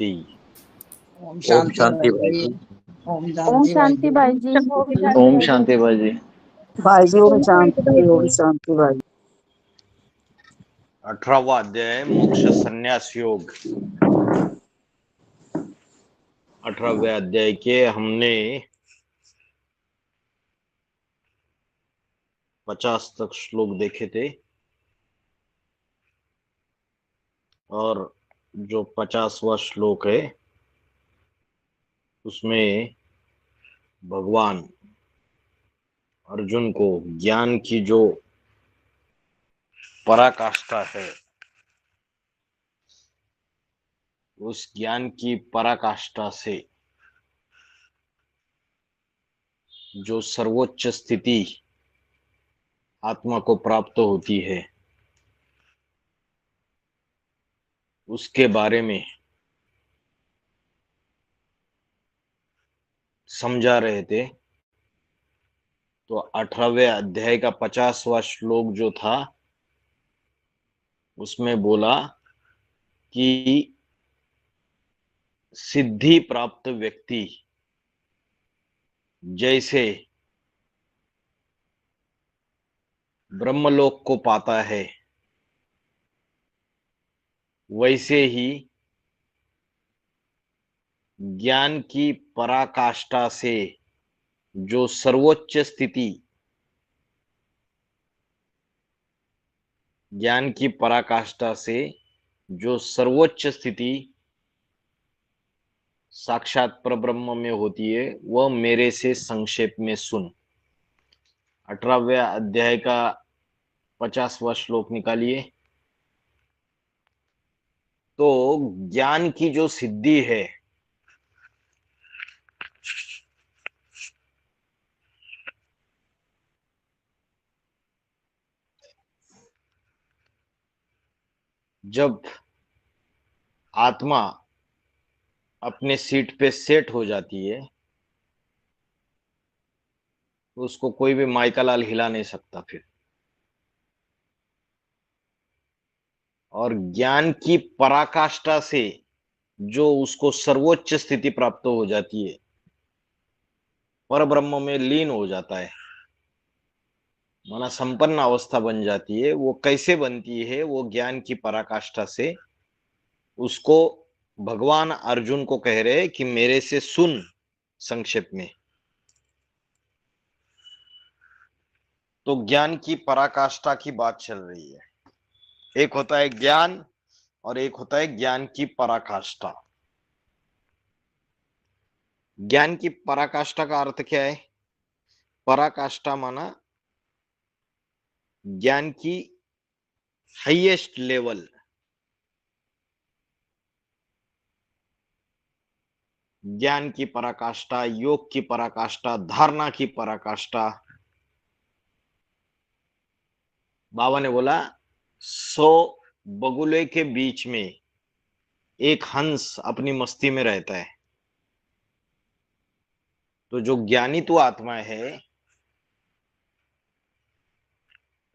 शांति। ओम ओम शांति शांति भाई भाई जी। जी। ओम ओम शांति भाई शांति जी। भाई जी। ओम शांति भाई जी। भाई जी ओम शांति भाई। 18वां अध्याय मोक्ष संन्यास योग। 18वें अध्याय के हमने 50 तक श्लोक देखे थे और जो 50वां श्लोक है उसमें भगवान अर्जुन को ज्ञान की जो पराकाष्ठा है उस ज्ञान की पराकाष्ठा से जो सर्वोच्च स्थिति आत्मा को प्राप्त होती है उसके बारे में समझा रहे थे। तो 18वें अध्याय का 50वां श्लोक जो था उसमें बोला कि सिद्धि प्राप्त व्यक्ति जैसे ब्रह्मलोक को पाता है वैसे ही ज्ञान की पराकाष्ठा से जो सर्वोच्च स्थिति ज्ञान की पराकाष्ठा से जो सर्वोच्च स्थिति साक्षात परब्रह्म में होती है वह मेरे से संक्षेप में सुन। 18वें अध्याय का 50वां श्लोक निकालिए। तो ज्ञान की जो सिद्धि है जब आत्मा अपने सीट पे सेट हो जाती है तो उसको कोई भी माइका लाल हिला नहीं सकता फिर। और ज्ञान की पराकाष्ठा से जो उसको सर्वोच्च स्थिति प्राप्त हो जाती है पर ब्रह्म में लीन हो जाता है माना संपन्न अवस्था बन जाती है। वो कैसे बनती है? वो ज्ञान की पराकाष्ठा से। उसको भगवान अर्जुन को कह रहे कि मेरे से सुन संक्षेप में। तो ज्ञान की पराकाष्ठा की बात चल रही है। एक होता है ज्ञान और एक होता है ज्ञान की पराकाष्ठा। ज्ञान की पराकाष्ठा का अर्थ क्या है? पराकाष्ठा माना ज्ञान की हाईएस्ट लेवल। ज्ञान की पराकाष्ठा, योग की पराकाष्ठा, धारणा की पराकाष्ठा। बाबा ने बोला 100 बगुले के बीच में एक हंस अपनी मस्ती में रहता है। तो जो ज्ञानी तो आत्मा है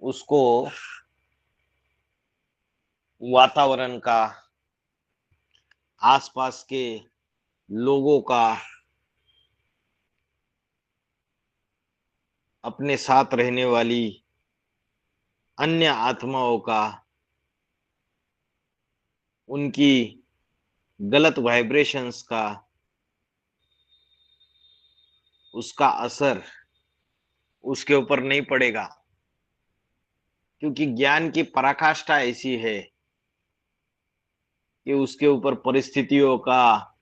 उसको वातावरण का, आसपास के लोगों का, अपने साथ रहने वाली अन्य आत्माओं का, उनकी गलत वाइब्रेशंस का, उसका असर उसके ऊपर नहीं पड़ेगा। क्योंकि ज्ञान की पराकाष्ठा ऐसी है कि उसके ऊपर परिस्थितियों का,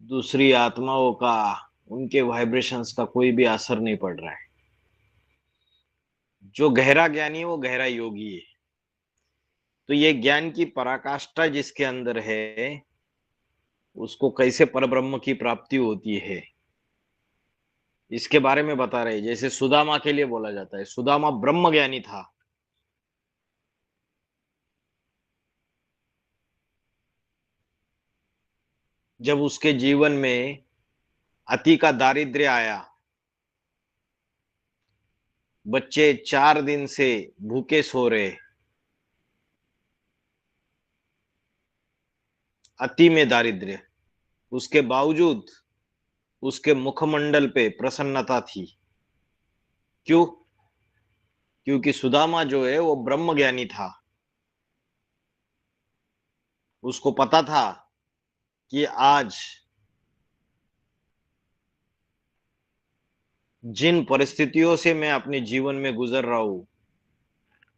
दूसरी आत्माओं का, उनके वाइब्रेशंस का कोई भी असर नहीं पड़ रहा है। जो गहरा ज्ञानी है वो गहरा योगी है। तो ये ज्ञान की पराकाष्ठा जिसके अंदर है उसको कैसे परब्रह्म की प्राप्ति होती है इसके बारे में बता रहे। जैसे सुदामा के लिए बोला जाता है, सुदामा ब्रह्म ज्ञानी था। जब उसके जीवन में अति का दारिद्र्य आया, बच्चे 4 दिन से भूखे सो रहे, अति में दारिद्र्य, उसके बावजूद उसके मुखमंडल पे प्रसन्नता थी। क्यों? क्योंकि सुदामा जो है वो ब्रह्म ज्ञानी था। उसको पता था कि आज जिन परिस्थितियों से मैं अपने जीवन में गुजर रहा हूं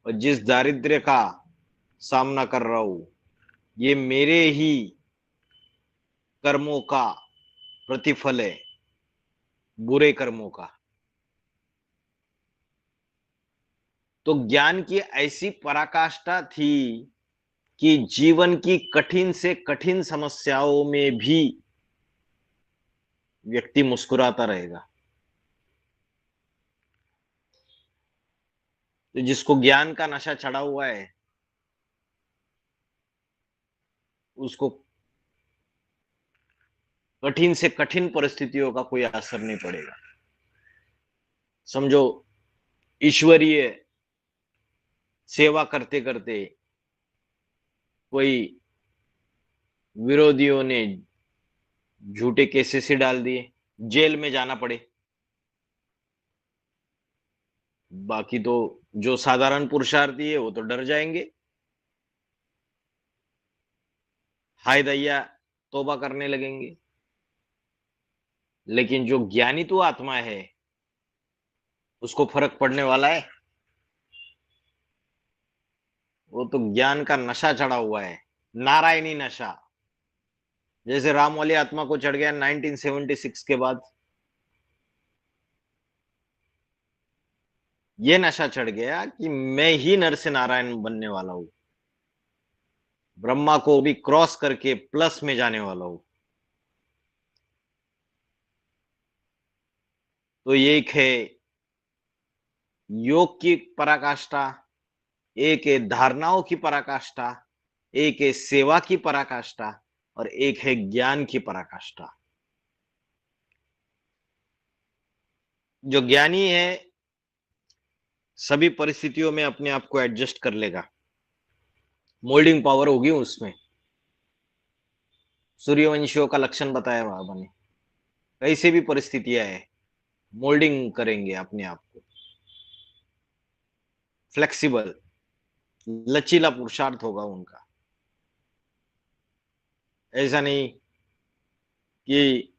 और जिस दारिद्र्य का सामना कर रहा हूं, ये मेरे ही कर्मों का प्रतिफल है, बुरे कर्मों का। तो ज्ञान की ऐसी पराकाष्ठा थी कि जीवन की कठिन से कठिन समस्याओं में भी व्यक्ति मुस्कुराता रहेगा। तो जिसको ज्ञान का नशा चढ़ा हुआ है, उसको कठिन से कठिन परिस्थितियों का कोई असर नहीं पड़ेगा। समझो, ईश्वरीय सेवा करते करते कोई विरोधियों ने झूठे केसेस ही डाल दिए, जेल में जाना पड़े। बाकी तो जो साधारण पुरुषार्थी है वो तो डर जाएंगे, हाय दैया तौबा करने लगेंगे। लेकिन जो ज्ञानी तो आत्मा है, उसको फर्क पड़ने वाला है। वो तो ज्ञान का नशा चढ़ा हुआ है, नारायणी नशा। जैसे राम वाली आत्मा को चढ़ गया 1976 के बाद, ये नशा चढ़ गया कि मैं ही नर से नारायण बनने वाला हूं, ब्रह्मा को भी क्रॉस करके प्लस में जाने वाला हूं। तो एक है योग की पराकाष्ठा, एक है धारणाओं की पराकाष्ठा, एक है सेवा की पराकाष्ठा, और एक है ज्ञान की पराकाष्ठा। जो ज्ञानी है सभी परिस्थितियों में अपने आप को एडजस्ट कर लेगा, मोल्डिंग पावर होगी उसमें। सूर्यवंशियों का लक्षण बताया बाबा ने, कैसे भी परिस्थितियां है मोल्डिंग करेंगे अपने आप को। फ्लेक्सिबल, लचीला पुरुषार्थ होगा उनका। ऐसा नहीं कि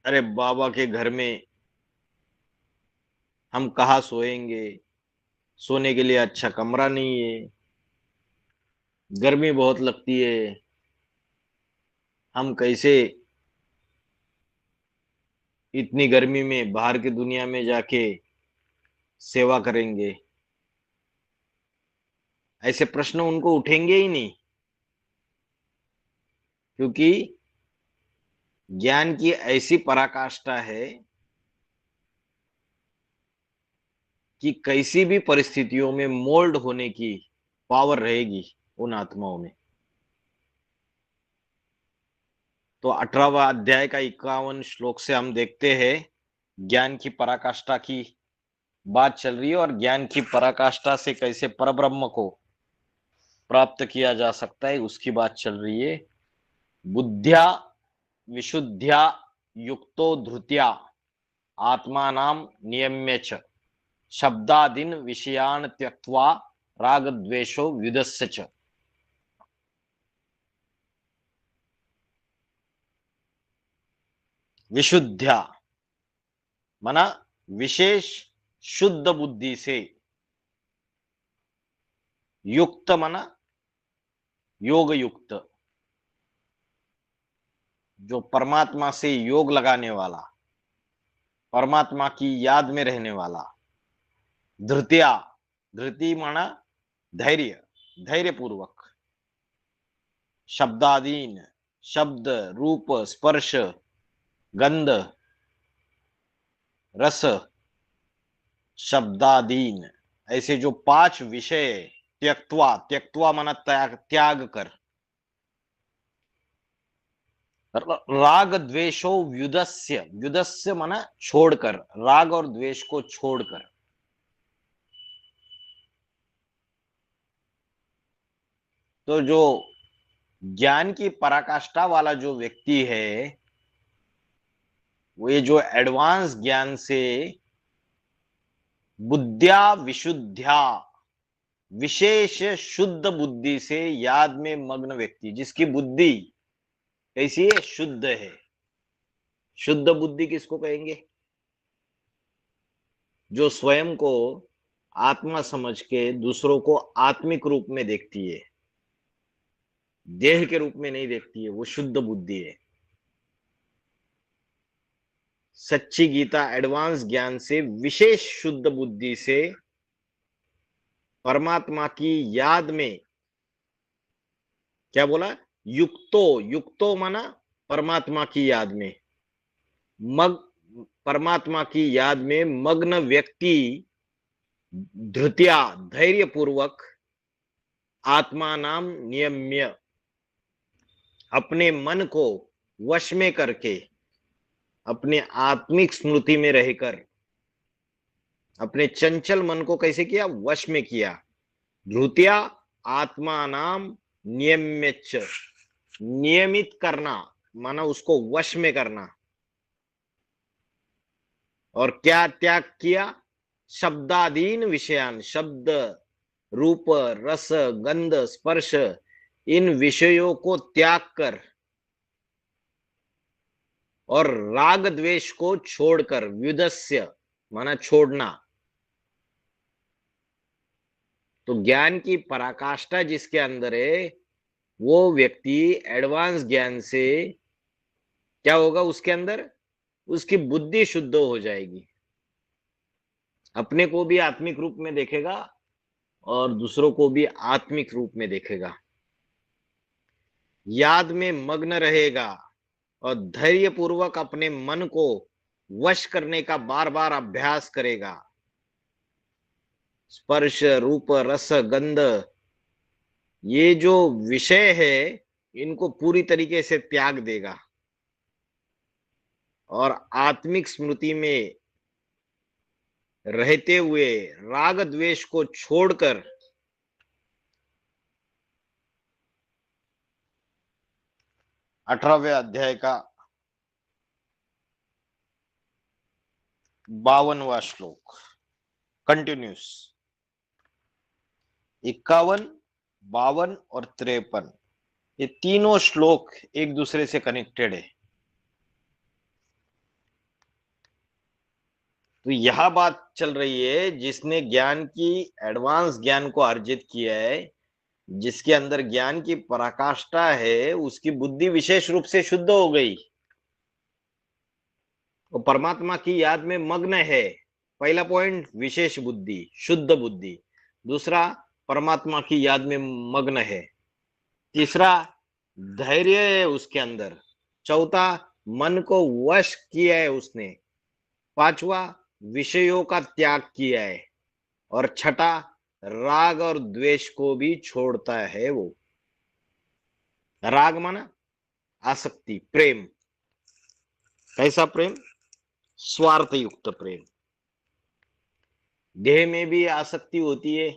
अरे बाबा के घर में हम कहाँ सोएंगे, सोने के लिए अच्छा कमरा नहीं है, गर्मी बहुत लगती है, हम कैसे इतनी गर्मी में बाहर की दुनिया में जाके सेवा करेंगे। ऐसे प्रश्न उनको उठेंगे ही नहीं, क्योंकि ज्ञान की ऐसी पराकाष्ठा है कि कैसी भी परिस्थितियों में मोल्ड होने की पावर रहेगी उन आत्माओं में। तो 18वां अध्याय का 51 श्लोक से हम देखते हैं ज्ञान की पराकाष्ठा की बात चल रही है, और ज्ञान की पराकाष्ठा से कैसे परब्रह्म को प्राप्त किया जा सकता है उसकी बात चल रही है। बुद्ध्या विशुद्ध्या युक्तो धृत्या आत्मानां नियम्य च शब्दादीन विषयान त्यक्त्वा राग द्वेषो व्युदस्य च। विशुद्ध्या मना विशेष शुद्ध बुद्धि से, युक्त मना योग युक्त, जो परमात्मा से योग लगाने वाला, परमात्मा की याद में रहने वाला। धृत्या, धृति माना धैर्य, धैर्य पूर्वक। शब्दादीन, शब्द रूप स्पर्श गंध रस, शब्दादीन, ऐसे जो 5 विषय, त्यक्त्वा, त्यक्त्वा माना त्याग, त्याग कर। राग द्वेषो व्युदस्य, व्युदस्य माना छोड़कर, राग और द्वेष को छोड़कर। तो जो ज्ञान की पराकाष्ठा वाला जो व्यक्ति है, वो ये जो एडवांस ज्ञान से बुद्ध्या विशुद्ध्या, विशेष शुद्ध बुद्धि से याद में मग्न व्यक्ति, जिसकी बुद्धि कैसी है? शुद्ध है। शुद्ध बुद्धि किसको कहेंगे? जो स्वयं को आत्मा समझ के दूसरों को आत्मिक रूप में देखती है, देह के रूप में नहीं देखती है, वो शुद्ध बुद्धि है। सच्ची गीता एडवांस ज्ञान से विशेष शुद्ध बुद्धि से परमात्मा की याद में, क्या बोला? युक्तो, युक्तो माना परमात्मा की याद में, मग परमात्मा की याद में मग्न व्यक्ति धृत्या, धैर्य पूर्वक, आत्मा नाम नियम्य, अपने मन को वश में करके, अपने आत्मिक स्मृति में रहकर, अपने चंचल मन को कैसे किया? वश में किया। धृत्या आत्मा नाम नियम्यच, नियमित करना माना उसको वश में करना। और क्या त्याग किया? शब्दादीन विषयान, शब्द, रूप, रस, गंध, स्पर्श, इन विषयों को त्याग कर और राग द्वेष को छोड़कर, व्युदस्य माना छोड़ना। तो ज्ञान की पराकाष्ठा जिसके अंदर है, वो व्यक्ति एडवांस ज्ञान से क्या होगा? उसके अंदर उसकी बुद्धि शुद्ध हो जाएगी, अपने को भी आत्मिक रूप में देखेगा और दूसरों को भी आत्मिक रूप में देखेगा, याद में मग्न रहेगा और धैर्य पूर्वक अपने मन को वश करने का बार बार अभ्यास करेगा। स्पर्श, रूप, रस, गंध, ये जो विषय है, इनको पूरी तरीके से त्याग देगा और आत्मिक स्मृति में रहते हुए राग द्वेष को छोड़कर 18वें अध्याय का 52वां श्लोक कंटिन्यूस। 51, 52 और 53, ये तीनों श्लोक एक दूसरे से कनेक्टेड है। तो यह बात चल रही है, जिसने ज्ञान की एडवांस ज्ञान को अर्जित किया है, जिसके अंदर ज्ञान की पराकाष्ठा है, उसकी बुद्धि विशेष रूप से शुद्ध हो गई, वो परमात्मा की याद में मग्न है। पहला पॉइंट विशेष बुद्धि, शुद्ध बुद्धि। दूसरा, परमात्मा की याद में मग्न है। तीसरा, धैर्य है उसके अंदर। चौथा, मन को वश किया है उसने। पांचवा, विषयों का त्याग किया है। और छठा, राग और द्वेष को भी छोड़ता है वो। राग माना आसक्ति, प्रेम। कैसा प्रेम? स्वार्थ युक्त प्रेम। देह में भी आसक्ति होती है,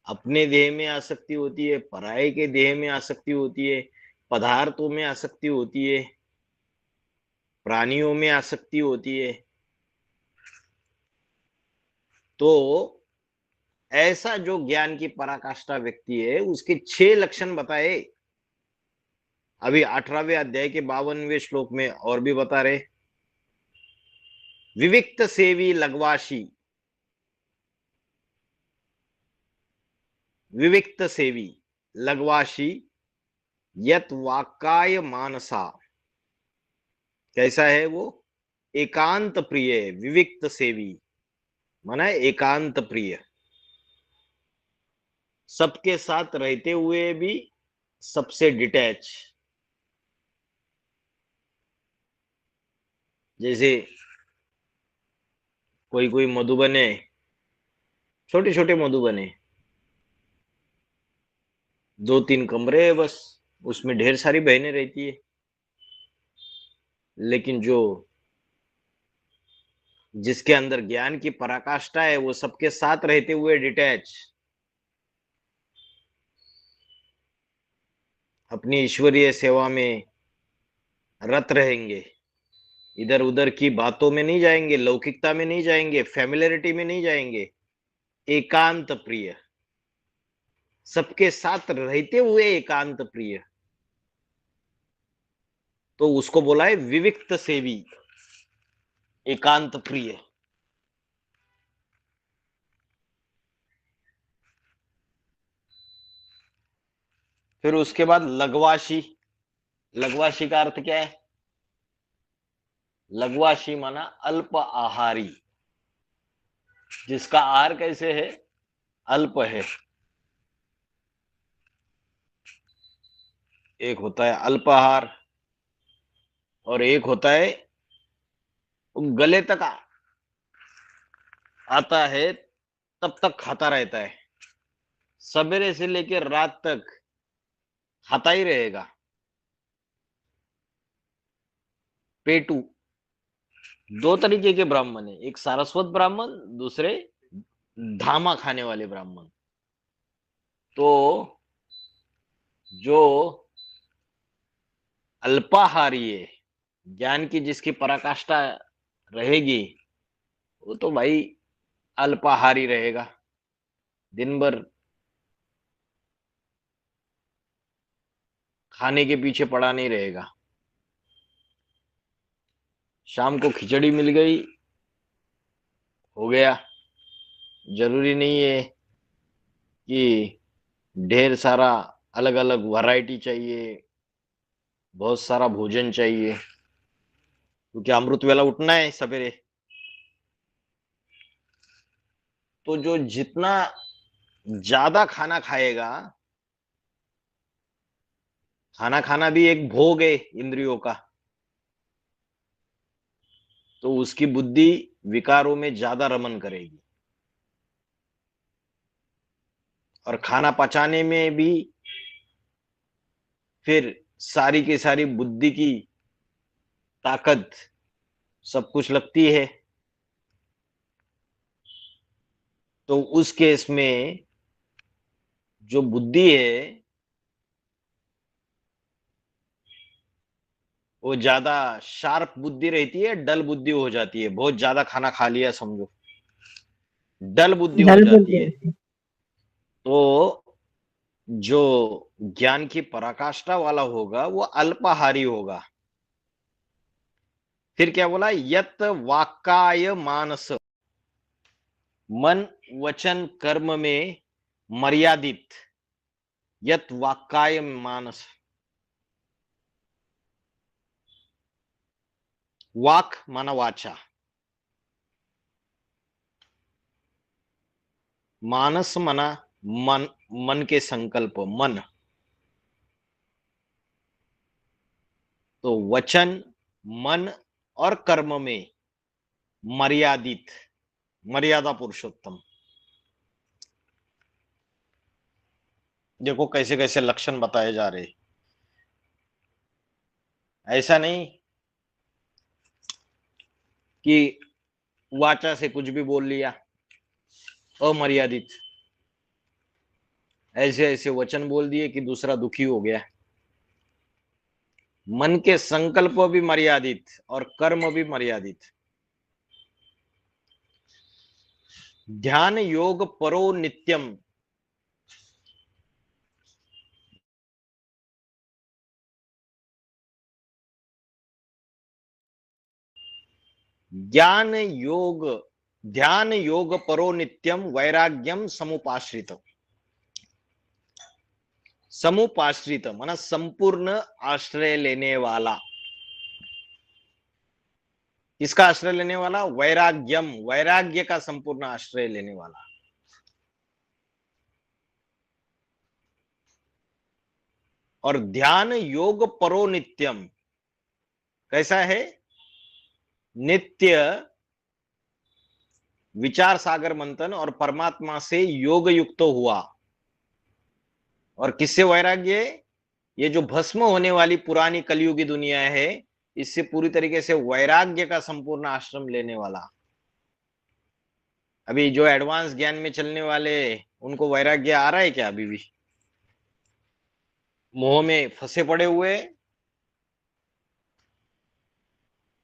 अपने देह में आसक्ति होती है, पराये के देह में आसक्ति होती है, पदार्थों में आसक्ति होती है, प्राणियों में आसक्ति होती है। तो ऐसा जो ज्ञान की पराकाष्ठा व्यक्ति है, उसके 6 लक्षण बताए अभी 18वें अध्याय के 52वें श्लोक में, और भी बता रहे। विविक्त सेवी लघवाशी, विविक्त सेवी लघवाशी, यत वाकाय मानसा। कैसा है वो? एकांत प्रिय। विविक्त सेवी माना एकांत प्रिय, सबके साथ रहते हुए भी सबसे डिटैच। जैसे कोई कोई मधुबन है, छोटे छोटे मधुबन है, 2-3 कमरे है बस, उसमें ढेर सारी बहनें रहती है। लेकिन जो जिसके अंदर ज्ञान की पराकाष्ठा है, वो सबके साथ रहते हुए डिटैच। अपनी ईश्वरीय सेवा में रत रहेंगे, इधर उधर की बातों में नहीं जाएंगे, लौकिकता में नहीं जाएंगे, फैमिलियरिटी में नहीं जाएंगे, एकांत प्रिय, सबके साथ रहते हुए एकांत प्रिय, तो उसको बोला है विविक्त सेवी, एकांत प्रिय। फिर उसके बाद लघवाशी। लघवाशी का अर्थ क्या है? लघवाशी माना अल्प आहारी, जिसका आहार कैसे है? अल्प है। एक होता है अल्पाहार और एक होता है गले तक आता है तब तक खाता रहता है, सवेरे से लेकर रात तक खाता ही रहेगा। पेटू, दो तरीके के ब्राह्मण है, एक सारस्वत ब्राह्मण, दूसरे धामा खाने वाले ब्राह्मण। तो जो अल्पाहारी है, ज्ञान की जिसकी पराकाष्ठा रहेगी, वो तो भाई अल्पाहारी रहेगा, दिन भर खाने के पीछे पड़ा नहीं रहेगा। शाम को खिचड़ी मिल गई, हो गया। जरूरी नहीं है कि ढेर सारा अलग अलग वैरायटी चाहिए, बहुत सारा भोजन चाहिए, क्योंकि अमृत वेला उठना है सवेरे। तो जो जितना ज्यादा खाना खाएगा, खाना खाना भी एक भोग है इंद्रियों का, तो उसकी बुद्धि विकारों में ज्यादा रमन करेगी, और खाना पचाने में भी फिर सारी की सारी बुद्धि की ताकत सब कुछ लगती है। तो उस केस में जो बुद्धि है वो ज्यादा शार्प बुद्धि रहती है, डल बुद्धि हो जाती है, बहुत ज्यादा खाना खा लिया समझो, डल बुद्धि हो डल जाती बुद्धि है। होती है। तो जो ज्ञान की पराकाष्ठा वाला होगा वो अल्पाहारी होगा। फिर क्या बोला? यत वाक्काय मानस, मन वचन कर्म में मर्यादित, यत वाक्काय मानस, वाक माना वाचा, मानस माना मन, मन के संकल्प, मन। तो वचन, मन और कर्म में मर्यादित, मर्यादा पुरुषोत्तम। देखो कैसे कैसे लक्षण बताए जा रहे। ऐसा नहीं कि वाचा से कुछ भी बोल लिया, अमर्यादित, ऐसे ऐसे वचन बोल दिए कि दूसरा दुखी हो गया। मन के संकल्प भी मर्यादित और कर्म भी मर्यादित। ध्यान योग परो नित्यम, ज्ञान योग, ध्यान योग परो नित्यम वैराग्यम समुपाश्रित। समुपाश्रित माना संपूर्ण आश्रय लेने वाला। किसका आश्रय लेने वाला? वैराग्यम, वैराग्य का संपूर्ण आश्रय लेने वाला। और ध्यान योग परो नित्यम कैसा है? नित्य विचार सागर मंथन और परमात्मा से योग युक्त हुआ। और किससे वैराग्य है? ये जो भस्म होने वाली पुरानी कलयुगी दुनिया है, इससे पूरी तरीके से वैराग्य का संपूर्ण आश्रम लेने वाला। अभी जो एडवांस ज्ञान में चलने वाले, उनको वैराग्य आ रहा है क्या अभी भी? मोह में फंसे पड़े हुए,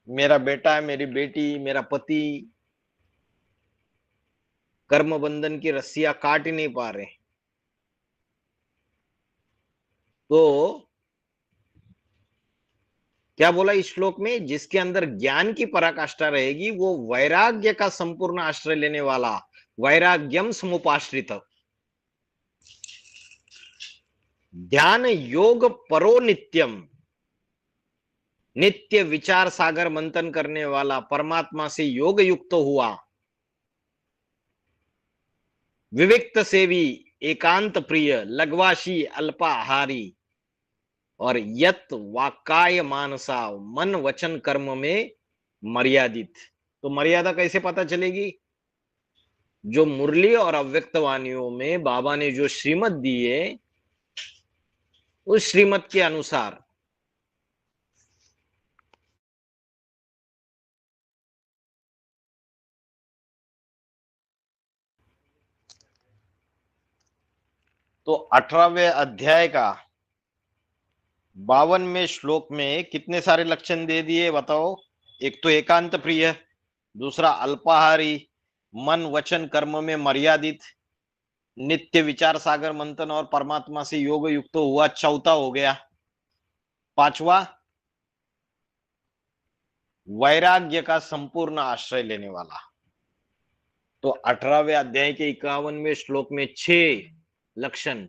मेरा बेटा, मेरी बेटी, मेरा पति कर्म बंधन की रस्सियां काट ही नहीं पा रहे। तो क्या बोला इस श्लोक में, जिसके अंदर ज्ञान की पराकाष्ठा रहेगी वो वैराग्य का संपूर्ण आश्रय लेने वाला, वैराग्यम समुपाश्रित, ध्यान योग परो नित्यम, नित्य विचार सागर मंथन करने वाला, परमात्मा से योग युक्त हुआ, विविक्त सेवी, एकांत प्रिय, लघवाशी, अल्पाहारी, और यत वाकाय मानसा, मन वचन कर्म में मर्यादित। तो मर्यादा कैसे पता चलेगी? जो मुरली और अव्यक्त वाणियों में बाबा ने जो श्रीमत दी है, उस श्रीमत के अनुसार तो 18वें अध्याय का 52वें श्लोक में कितने सारे लक्षण दे दिए बताओ? एक तो एकांत प्रिय, दूसरा अल्पाहारी, मन वचन कर्म में मर्यादित, नित्य विचार सागर मंथन और परमात्मा से योग युक्त हुआ, चौथा हो गया। पांचवा वैराग्य का संपूर्ण आश्रय लेने वाला। तो 18वें अध्याय के 51वें श्लोक में 6 लक्षण,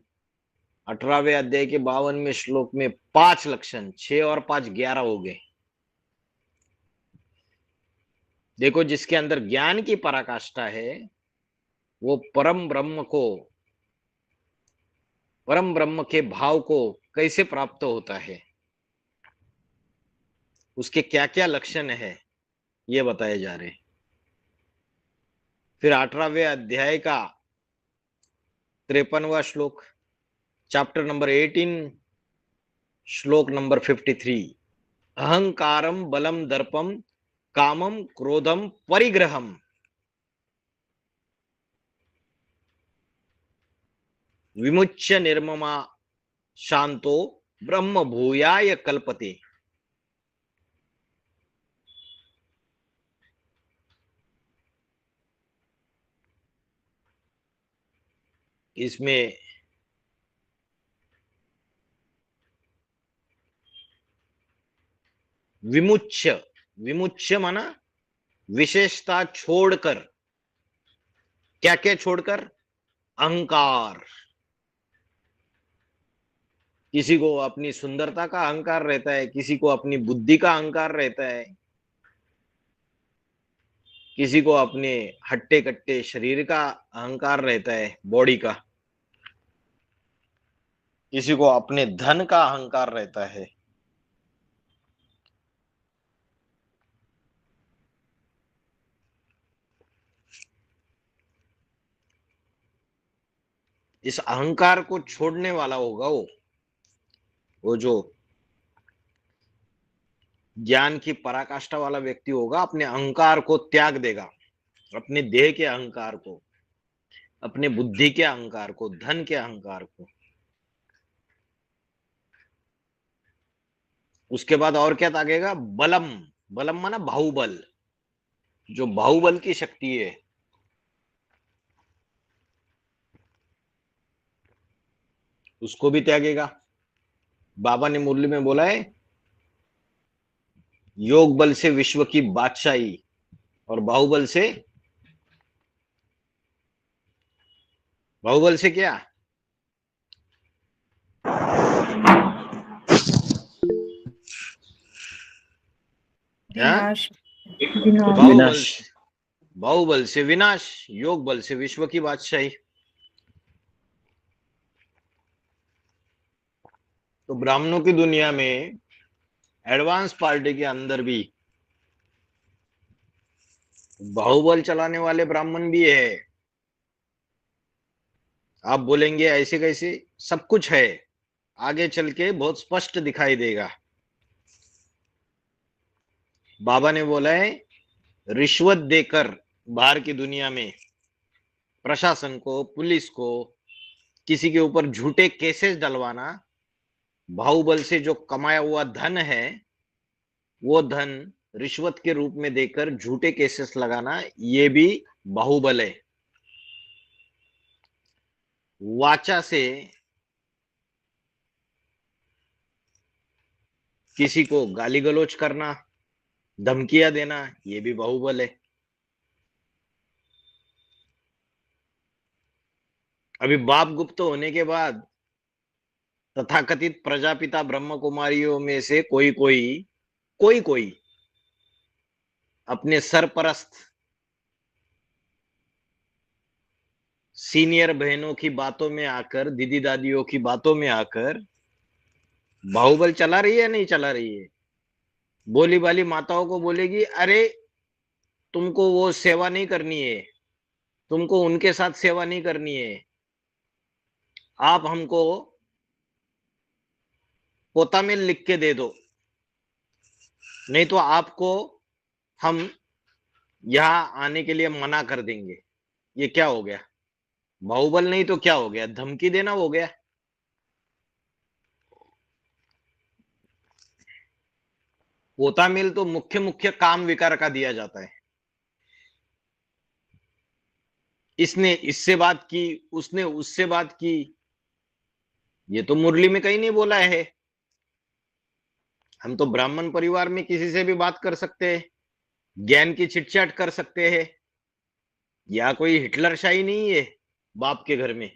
18वें अध्याय के 52वें श्लोक में 5 लक्षण, 6 और 5 11 हो गए। देखो, जिसके अंदर ज्ञान की पराकाष्ठा है वो परम ब्रह्म को, परम ब्रह्म के भाव को कैसे प्राप्त होता है, उसके क्या क्या लक्षण है, ये बताए जा रहे हैं। फिर 18वें अध्याय का 53वां श्लोक, चैप्टर नंबर 18, श्लोक नंबर 53, अहंकारम बलम दर्पम कामम क्रोधम परिग्रहम विमुच्य निर्ममा शांतो ब्रह्म भूयाय कल्पते। इसमें विमुच्य, विमुच्य माना विशेषता छोड़कर, क्या क्या छोड़कर? अहंकार, किसी को अपनी सुंदरता का अहंकार रहता है, किसी को अपनी बुद्धि का अहंकार रहता है, किसी को अपने हट्टे कट्टे शरीर का अहंकार रहता है, बॉडी का, किसी को अपने धन का अहंकार रहता है। इस अहंकार को छोड़ने वाला होगा वो जो ज्ञान की पराकाष्ठा वाला व्यक्ति होगा, अपने अहंकार को त्याग देगा, अपने देह के अहंकार को, अपने बुद्धि के अहंकार को, धन के अहंकार को। उसके बाद और क्या तागेगा? बलम, बलम माना बाहुबल, जो बाहुबल की शक्ति है, उसको भी त्यागेगा। बाबा ने मुरली में बोला है, योग बल से विश्व की बादशाही और बाहुबल से, बाहुबल से क्या? विनाश, बाहुबल, बाहुबल से विनाश, योग बल से विश्व की बादशाही। तो ब्राह्मणों की दुनिया में एडवांस पार्टी के अंदर भी बाहुबल चलाने वाले ब्राह्मण भी है। आप बोलेंगे ऐसे कैसे? सब कुछ है, आगे चल के बहुत स्पष्ट दिखाई देगा। बाबा ने बोला है, रिश्वत देकर बाहर की दुनिया में प्रशासन को, पुलिस को, किसी के ऊपर झूठे केसेस डलवाना, बाहुबल से जो कमाया हुआ धन है, वो धन रिश्वत के रूप में देकर झूठे केसेस लगाना, ये भी बाहुबल है। वाचा से किसी को गाली गलौज करना, धमकियां देना, ये भी बाहुबल है। अभी बाप गुप्त होने के बाद तथाकथित प्रजापिता ब्रह्म कुमारियों में से कोई अपने सरपरस्त सीनियर बहनों की बातों में आकर, दीदी दादियों की बातों में आकर बाहुबल चला रही है, नहीं चला रही है। बोली वाली माताओं को बोलेगी, अरे तुमको वो सेवा नहीं करनी है, तुमको उनके साथ सेवा नहीं करनी है, आप हमको पोता में लिख के दे दो, नहीं तो आपको हम यहां आने के लिए मना कर देंगे। ये क्या हो गया? बाहुबल नहीं तो क्या हो गया? धमकी देना हो गया। पोता मिल तो मुख्य मुख्य काम विकार का दिया जाता है। इसने इससे बात की, उसने उससे बात की, ये तो मुरली में कहीं नहीं बोला है। हम तो ब्राह्मण परिवार में किसी से भी बात कर सकते हैं, ज्ञान की चिटचाट कर सकते हैं। या कोई हिटलरशाही नहीं है बाप के घर में।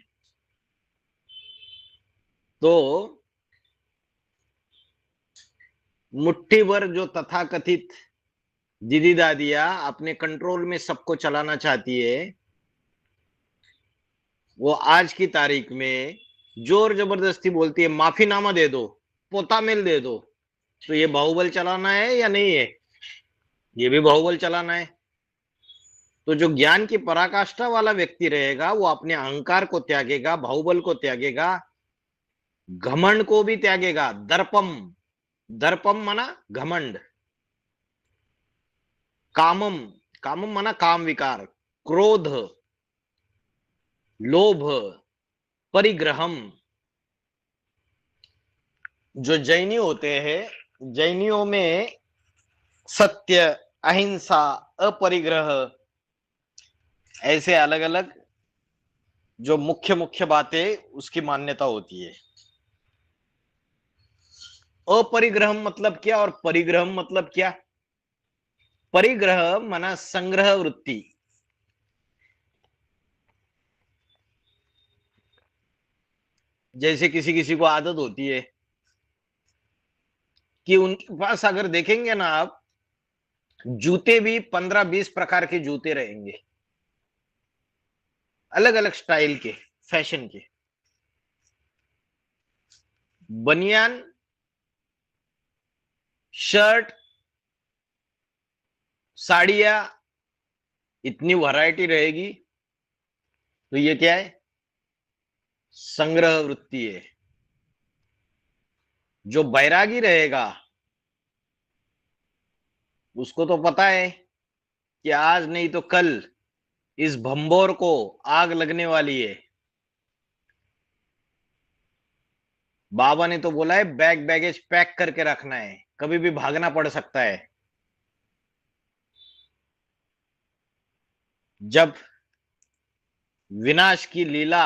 तो मुट्ठी भर जो तथाकथित दीदी दादियां अपने कंट्रोल में सबको चलाना चाहती है, वो आज की तारीख में जोर जबरदस्ती बोलती है माफीनामा दे दो, पोता मेल दे दो। तो ये बाहुबल चलाना है या नहीं है? ये भी बाहुबल चलाना है। तो जो ज्ञान की पराकाष्ठा वाला व्यक्ति रहेगा, वो अपने अहंकार को त्यागेगा, बाहुबल को त्यागेगा, घमंड को भी त्यागेगा। दर्पम, दर्पम माना घमंड, कामम, कामम माना काम विकार, क्रोध, लोभ, परिग्रहम। जो जैनी होते हैं, जैनियों में सत्य, अहिंसा, अपरिग्रह, ऐसे अलग अलग जो मुख्य मुख्य बातें उसकी मान्यता होती है। अपरिग्रह मतलब क्या और परिग्रह मतलब क्या? परिग्रह माना संग्रह वृत्ति। जैसे किसी किसी को आदत होती है कि उनके पास अगर देखेंगे ना आप, जूते भी 15-20 प्रकार के जूते रहेंगे, अलग अलग स्टाइल के, फैशन के। बनियान, शर्ट, साड़ियां, इतनी वैरायटी रहेगी। तो ये क्या है? संग्रह वृत्ति है। जो बैरागी रहेगा, उसको तो पता है कि आज नहीं तो कल इस भंबोर को आग लगने वाली है। बाबा ने तो बोला है बैग बैगेज पैक करके रखना है, कभी भी भागना पड़ सकता है। जब विनाश की लीला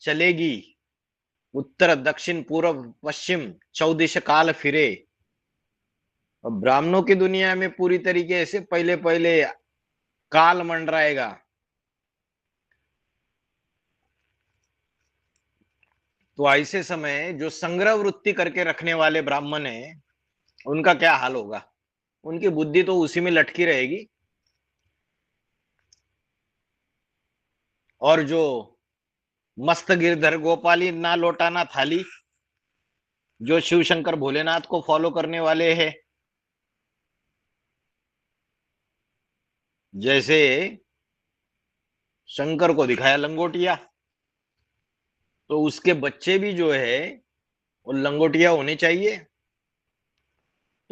चलेगी, उत्तर दक्षिण पूर्व पश्चिम चौदिश काल फिरे, और ब्राह्मणों की दुनिया में पूरी तरीके से पहले पहले काल मंडराएगा। तो ऐसे समय जो संग्रह वृत्ति करके रखने वाले ब्राह्मण हैं, उनका क्या हाल होगा? उनकी बुद्धि तो उसी में लटकी रहेगी। और जो मस्त गिरधर गोपाली ना लौटाना थाली, जो शिव शंकर भोलेनाथ को फॉलो करने वाले हैं, जैसे शंकर को दिखाया लंगोटिया, तो उसके बच्चे भी जो है वो लंगोटिया होने चाहिए।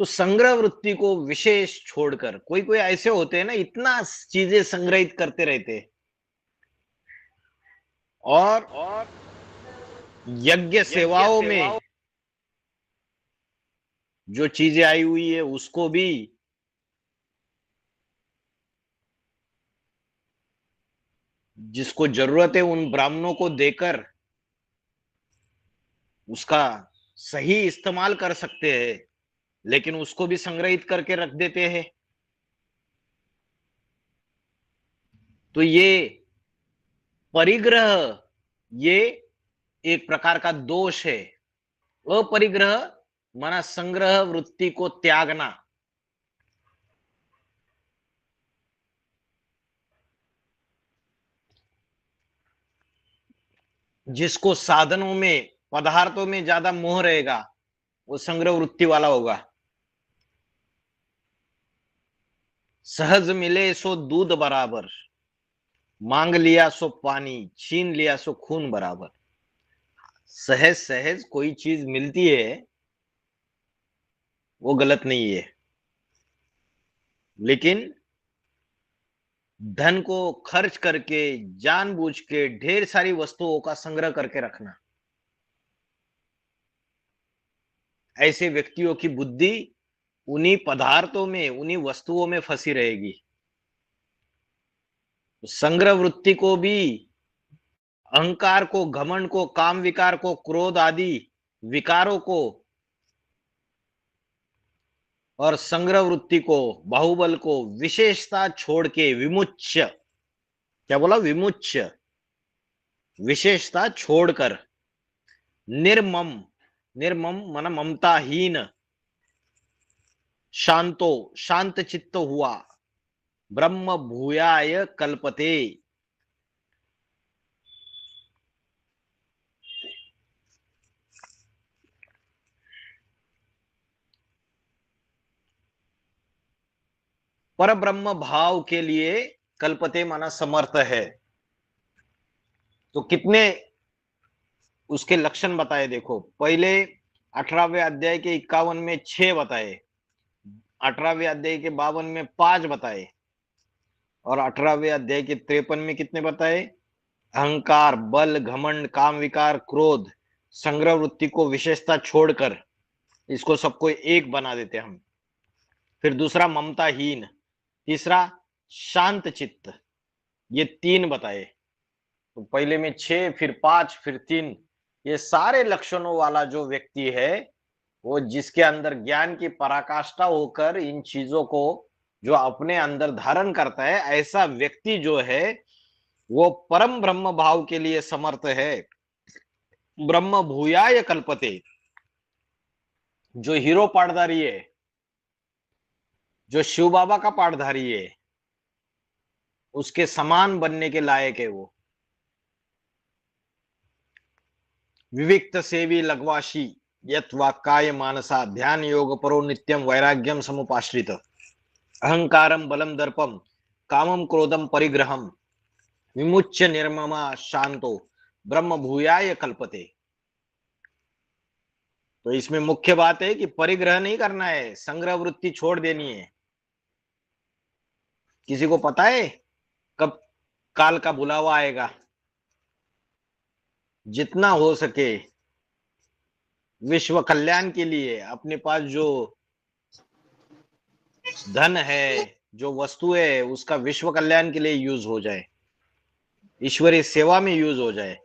तो संग्रह वृत्ति को विशेष छोड़कर, कोई कोई ऐसे होते हैं ना, इतना चीजें संग्रहित करते रहते हैं, और यज्ञ सेवाओं में जो चीजें आई हुई है उसको भी जिसको जरूरत है उन ब्राह्मणों को देकर उसका सही इस्तेमाल कर सकते हैं, लेकिन उसको भी संग्रहित करके रख देते हैं। तो ये परिग्रह, ये एक प्रकार का दोष है। अपरिग्रह माना संग्रह वृत्ति को त्यागना। जिसको साधनों में पदार्थों में ज्यादा मोह रहेगा वो संग्रह वृत्ति वाला होगा। सहज मिले सो दूध बराबर, मांग लिया सो पानी, छीन लिया सो खून बराबर। सहज सहज कोई चीज मिलती है वो गलत नहीं है, लेकिन धन को खर्च करके जानबूझ के ढेर सारी वस्तुओं का संग्रह करके रखना, ऐसे व्यक्तियों की बुद्धि उन्हीं पदार्थों में, उन्हीं वस्तुओं में फंसी रहेगी। संग्रह वृत्ति को भी, अहंकार को, घमंड को, काम विकार को, क्रोध आदि विकारों को और संग्रह वृत्ति को, बाहुबल को विशेषता छोड़ के विमुच्य, क्या बोला, विमुच्य, विशेषता छोड़कर निर्मम, निर्मम माना ममताहीन, शांतो शांत चित्त हुआ, ब्रह्म भूयाय कल्पते। पर ब्रह्म भाव के लिए कल्पते माना समर्थ है। तो कितने उसके लक्षण बताए देखो। पहले 18वें अध्याय के 51 में 6 बताए, 18वें अध्याय के 52 में 5 बताए, और 18वें अध्याय के 53 में कितने बताए? अहंकार, बल, घमंड, काम विकार, क्रोध, संग्रह वृत्ति को विशेषता छोड़कर इसको सबको एक बना देते हम। फिर दूसरा ममताहीन, तीसरा शांत चित्त, ये 3 बताए। तो पहले में 6, फिर 5, फिर 3, ये सारे लक्षणों वाला जो व्यक्ति है वो जिसके अंदर ज्ञान की पराकाष्ठा होकर इन चीजों को जो अपने अंदर धारण करता है, ऐसा व्यक्ति जो है वो परम ब्रह्म भाव के लिए समर्थ है। ब्रह्म भूयाय कल्पते, जो हीरो पाठधारी है, जो शिव बाबा का पाठधारी है, उसके समान बनने के लायक है वो। विविक्त सेवी लघवाशी यत वाक्काय मानसा ध्यान योग परो नित्यम वैराग्यम समुपाश्रित अहंकारम बलम दर्पम कामम क्रोधम परिग्रहम विमुच्य निर्ममा शांतो ब्रह्म भूयाय कल्पते। तो इसमें मुख्य बात है कि परिग्रह नहीं करना है, संग्रह वृत्ति छोड़ देनी है। किसी को पता है कब काल का बुलावा आएगा? जितना हो सके विश्व कल्याण के लिए अपने पास जो धन है, जो वस्तु है, उसका विश्व कल्याण के लिए यूज हो जाए, ईश्वरीय सेवा में यूज हो जाए।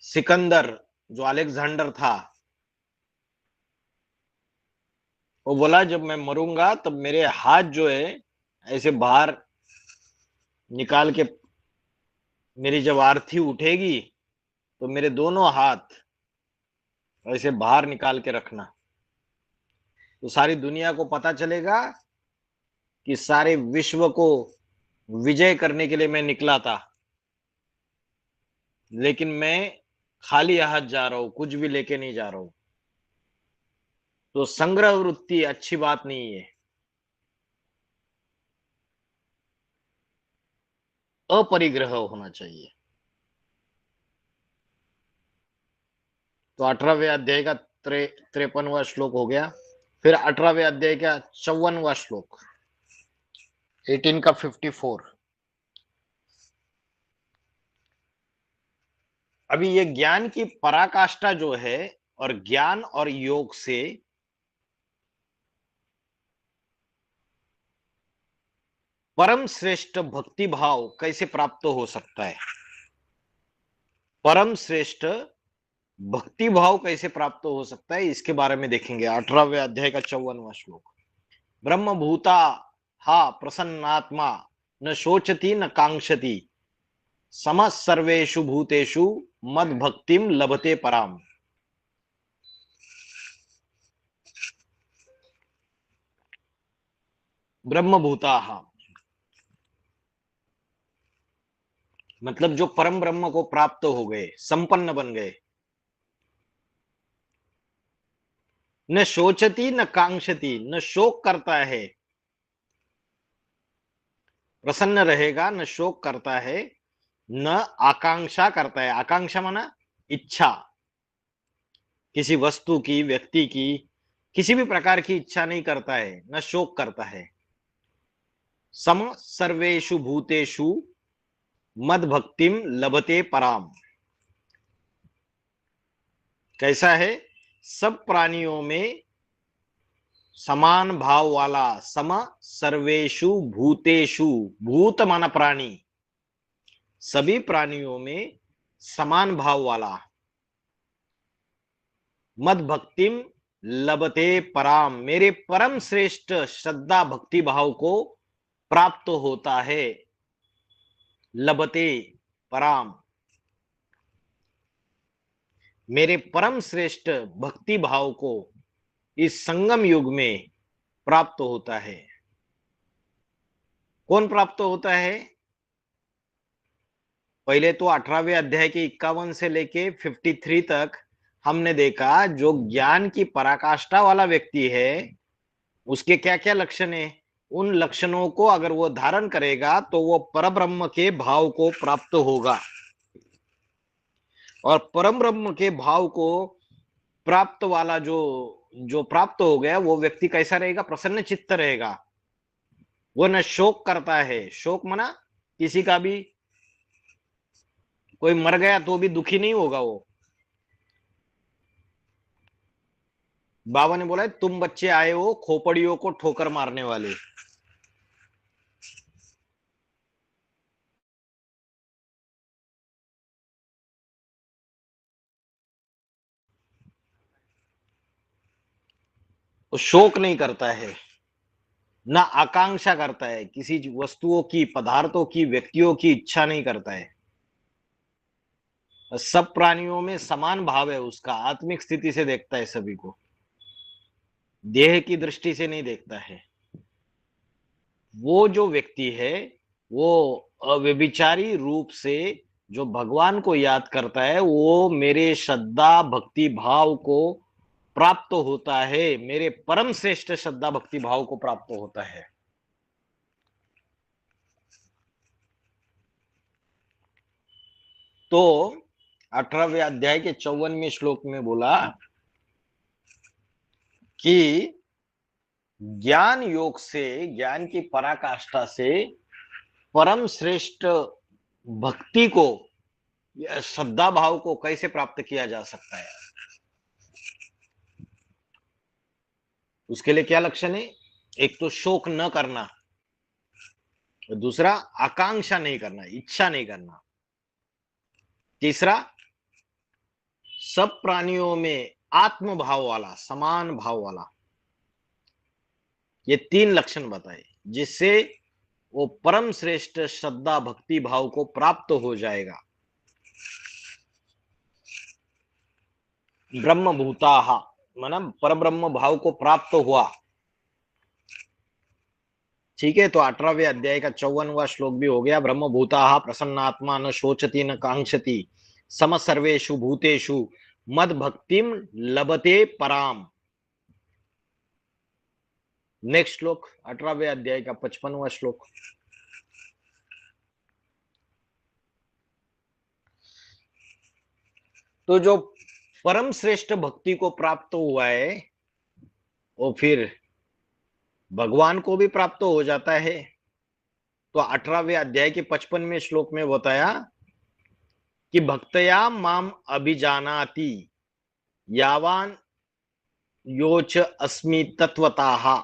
सिकंदर जो अलेक्जेंडर था, वो बोला जब मैं मरूंगा तब मेरे हाथ जो है ऐसे बाहर निकाल के, मेरी जब आरती उठेगी तो मेरे दोनों हाथ ऐसे बाहर निकाल के रखना, तो सारी दुनिया को पता चलेगा कि सारे विश्व को विजय करने के लिए मैं निकला था, लेकिन मैं खाली हाथ जा रहा हूं, कुछ भी लेके नहीं जा रहा हूं। तो संग्रह वृत्ति अच्छी बात नहीं है, अपरिग्रह होना चाहिए। तो 18वें अध्याय का 53वां श्लोक हो गया। फिर 18वें अध्याय का 54वां श्लोक, 18 का 54। अभी ये ज्ञान की पराकाष्ठा जो है, और ज्ञान और योग से परम श्रेष्ठ भक्ति भाव कैसे प्राप्त हो सकता है, परम श्रेष्ठ भक्ति भाव कैसे प्राप्त हो सकता है, इसके बारे में देखेंगे। 18वें अध्याय का 54वां श्लोक। ब्रह्म भूता हा प्रसन्नात्मा न शोचति न कांक्षति सम सर्वेषु भूतेषु मद भक्तिम लभते पराम। ब्रह्म भूता मतलब जो परम ब्रह्म को प्राप्त हो गए, संपन्न बन गए। न शोचती न कांक्षती, न शोक करता है, प्रसन्न रहेगा, न शोक करता है, न आकांक्षा करता है। आकांक्षा माना इच्छा, किसी वस्तु की, व्यक्ति की, किसी भी प्रकार की इच्छा नहीं करता है, न शोक करता है। सम सर्वेषु भूतेषु मद भक्तिम लभते पराम। कैसा है? सब प्राणियों में समान भाव वाला, सम सर्वेषु भूतेषु, भूत माना प्राणी, सभी प्राणियों में समान भाव वाला, मद भक्तिम लभते पराम, मेरे परम श्रेष्ठ श्रद्धा भक्ति भाव को प्राप्त होता है। लभते पराम, मेरे परम श्रेष्ठ भक्ति भाव को इस संगम युग में प्राप्त होता है। कौन प्राप्त होता है? पहले तो 18वें अध्याय के 51 से लेके 53 तक हमने देखा, जो ज्ञान की पराकाष्ठा वाला व्यक्ति है उसके क्या क्या लक्षण है। उन लक्षणों को अगर वो धारण करेगा तो वो परब्रह्म के भाव को प्राप्त होगा, और परम ब्रह्म के भाव को प्राप्त वाला जो जो प्राप्त हो गया, वो व्यक्ति कैसा रहेगा? प्रसन्न चित्त रहेगा। वो न शोक करता है, शोक मना किसी का भी, कोई मर गया तो भी दुखी नहीं होगा वो। बाबा ने बोला है, तुम बच्चे आए हो खोपड़ियों को ठोकर मारने वाले। वो शोक नहीं करता है, ना आकांक्षा करता है, किसी वस्तुओं की, पदार्थों की, व्यक्तियों की इच्छा नहीं करता है। सब प्राणियों में समान भाव है उसका, आत्मिक स्थिति से देखता है सभी को, देह की दृष्टि से नहीं देखता है। वो जो व्यक्ति है वो अव्यभिचारी रूप से जो भगवान को याद करता है, वो मेरे श्रद्धा भक्ति भाव को प्राप्त होता है, मेरे परम श्रेष्ठ श्रद्धा भक्ति भाव को प्राप्त होता है। तो 18वें अध्याय के 54वें श्लोक में बोला कि ज्ञान योग से, ज्ञान की पराकाष्ठा से परम श्रेष्ठ भक्ति को, श्रद्धा भाव को कैसे प्राप्त किया जा सकता है। उसके लिए क्या लक्षण है? एक तो शोक न करना, दूसरा आकांक्षा नहीं करना, इच्छा नहीं करना, तीसरा सब प्राणियों में आत्म भाव वाला, समान भाव वाला। ये तीन लक्षण बताए जिससे वो परम श्रेष्ठ श्रद्धा भक्ति भाव को प्राप्त हो जाएगा। ब्रह्म भूताहा मतलब परब्रह्म भाव को प्राप्त हुआ। ठीक है, तो 18वें अध्याय का 54वां श्लोक भी हो गया। ब्रह्म भूताहा प्रसन्नात्मा न शोचति न कांक्षति सम सर्वेषु भूतेषु मद भक्तिम लभते पराम। नेक्स्ट श्लोक 18वें अध्याय का 55वां श्लोक। तो जो परम श्रेष्ठ भक्ति को प्राप्त हुआ है वो फिर भगवान को भी प्राप्त हो जाता है। तो 18वें अध्याय के 55वें श्लोक में बताया कि भक्तया माम अभिजानाति यावान योच अस्मि तत्वतः।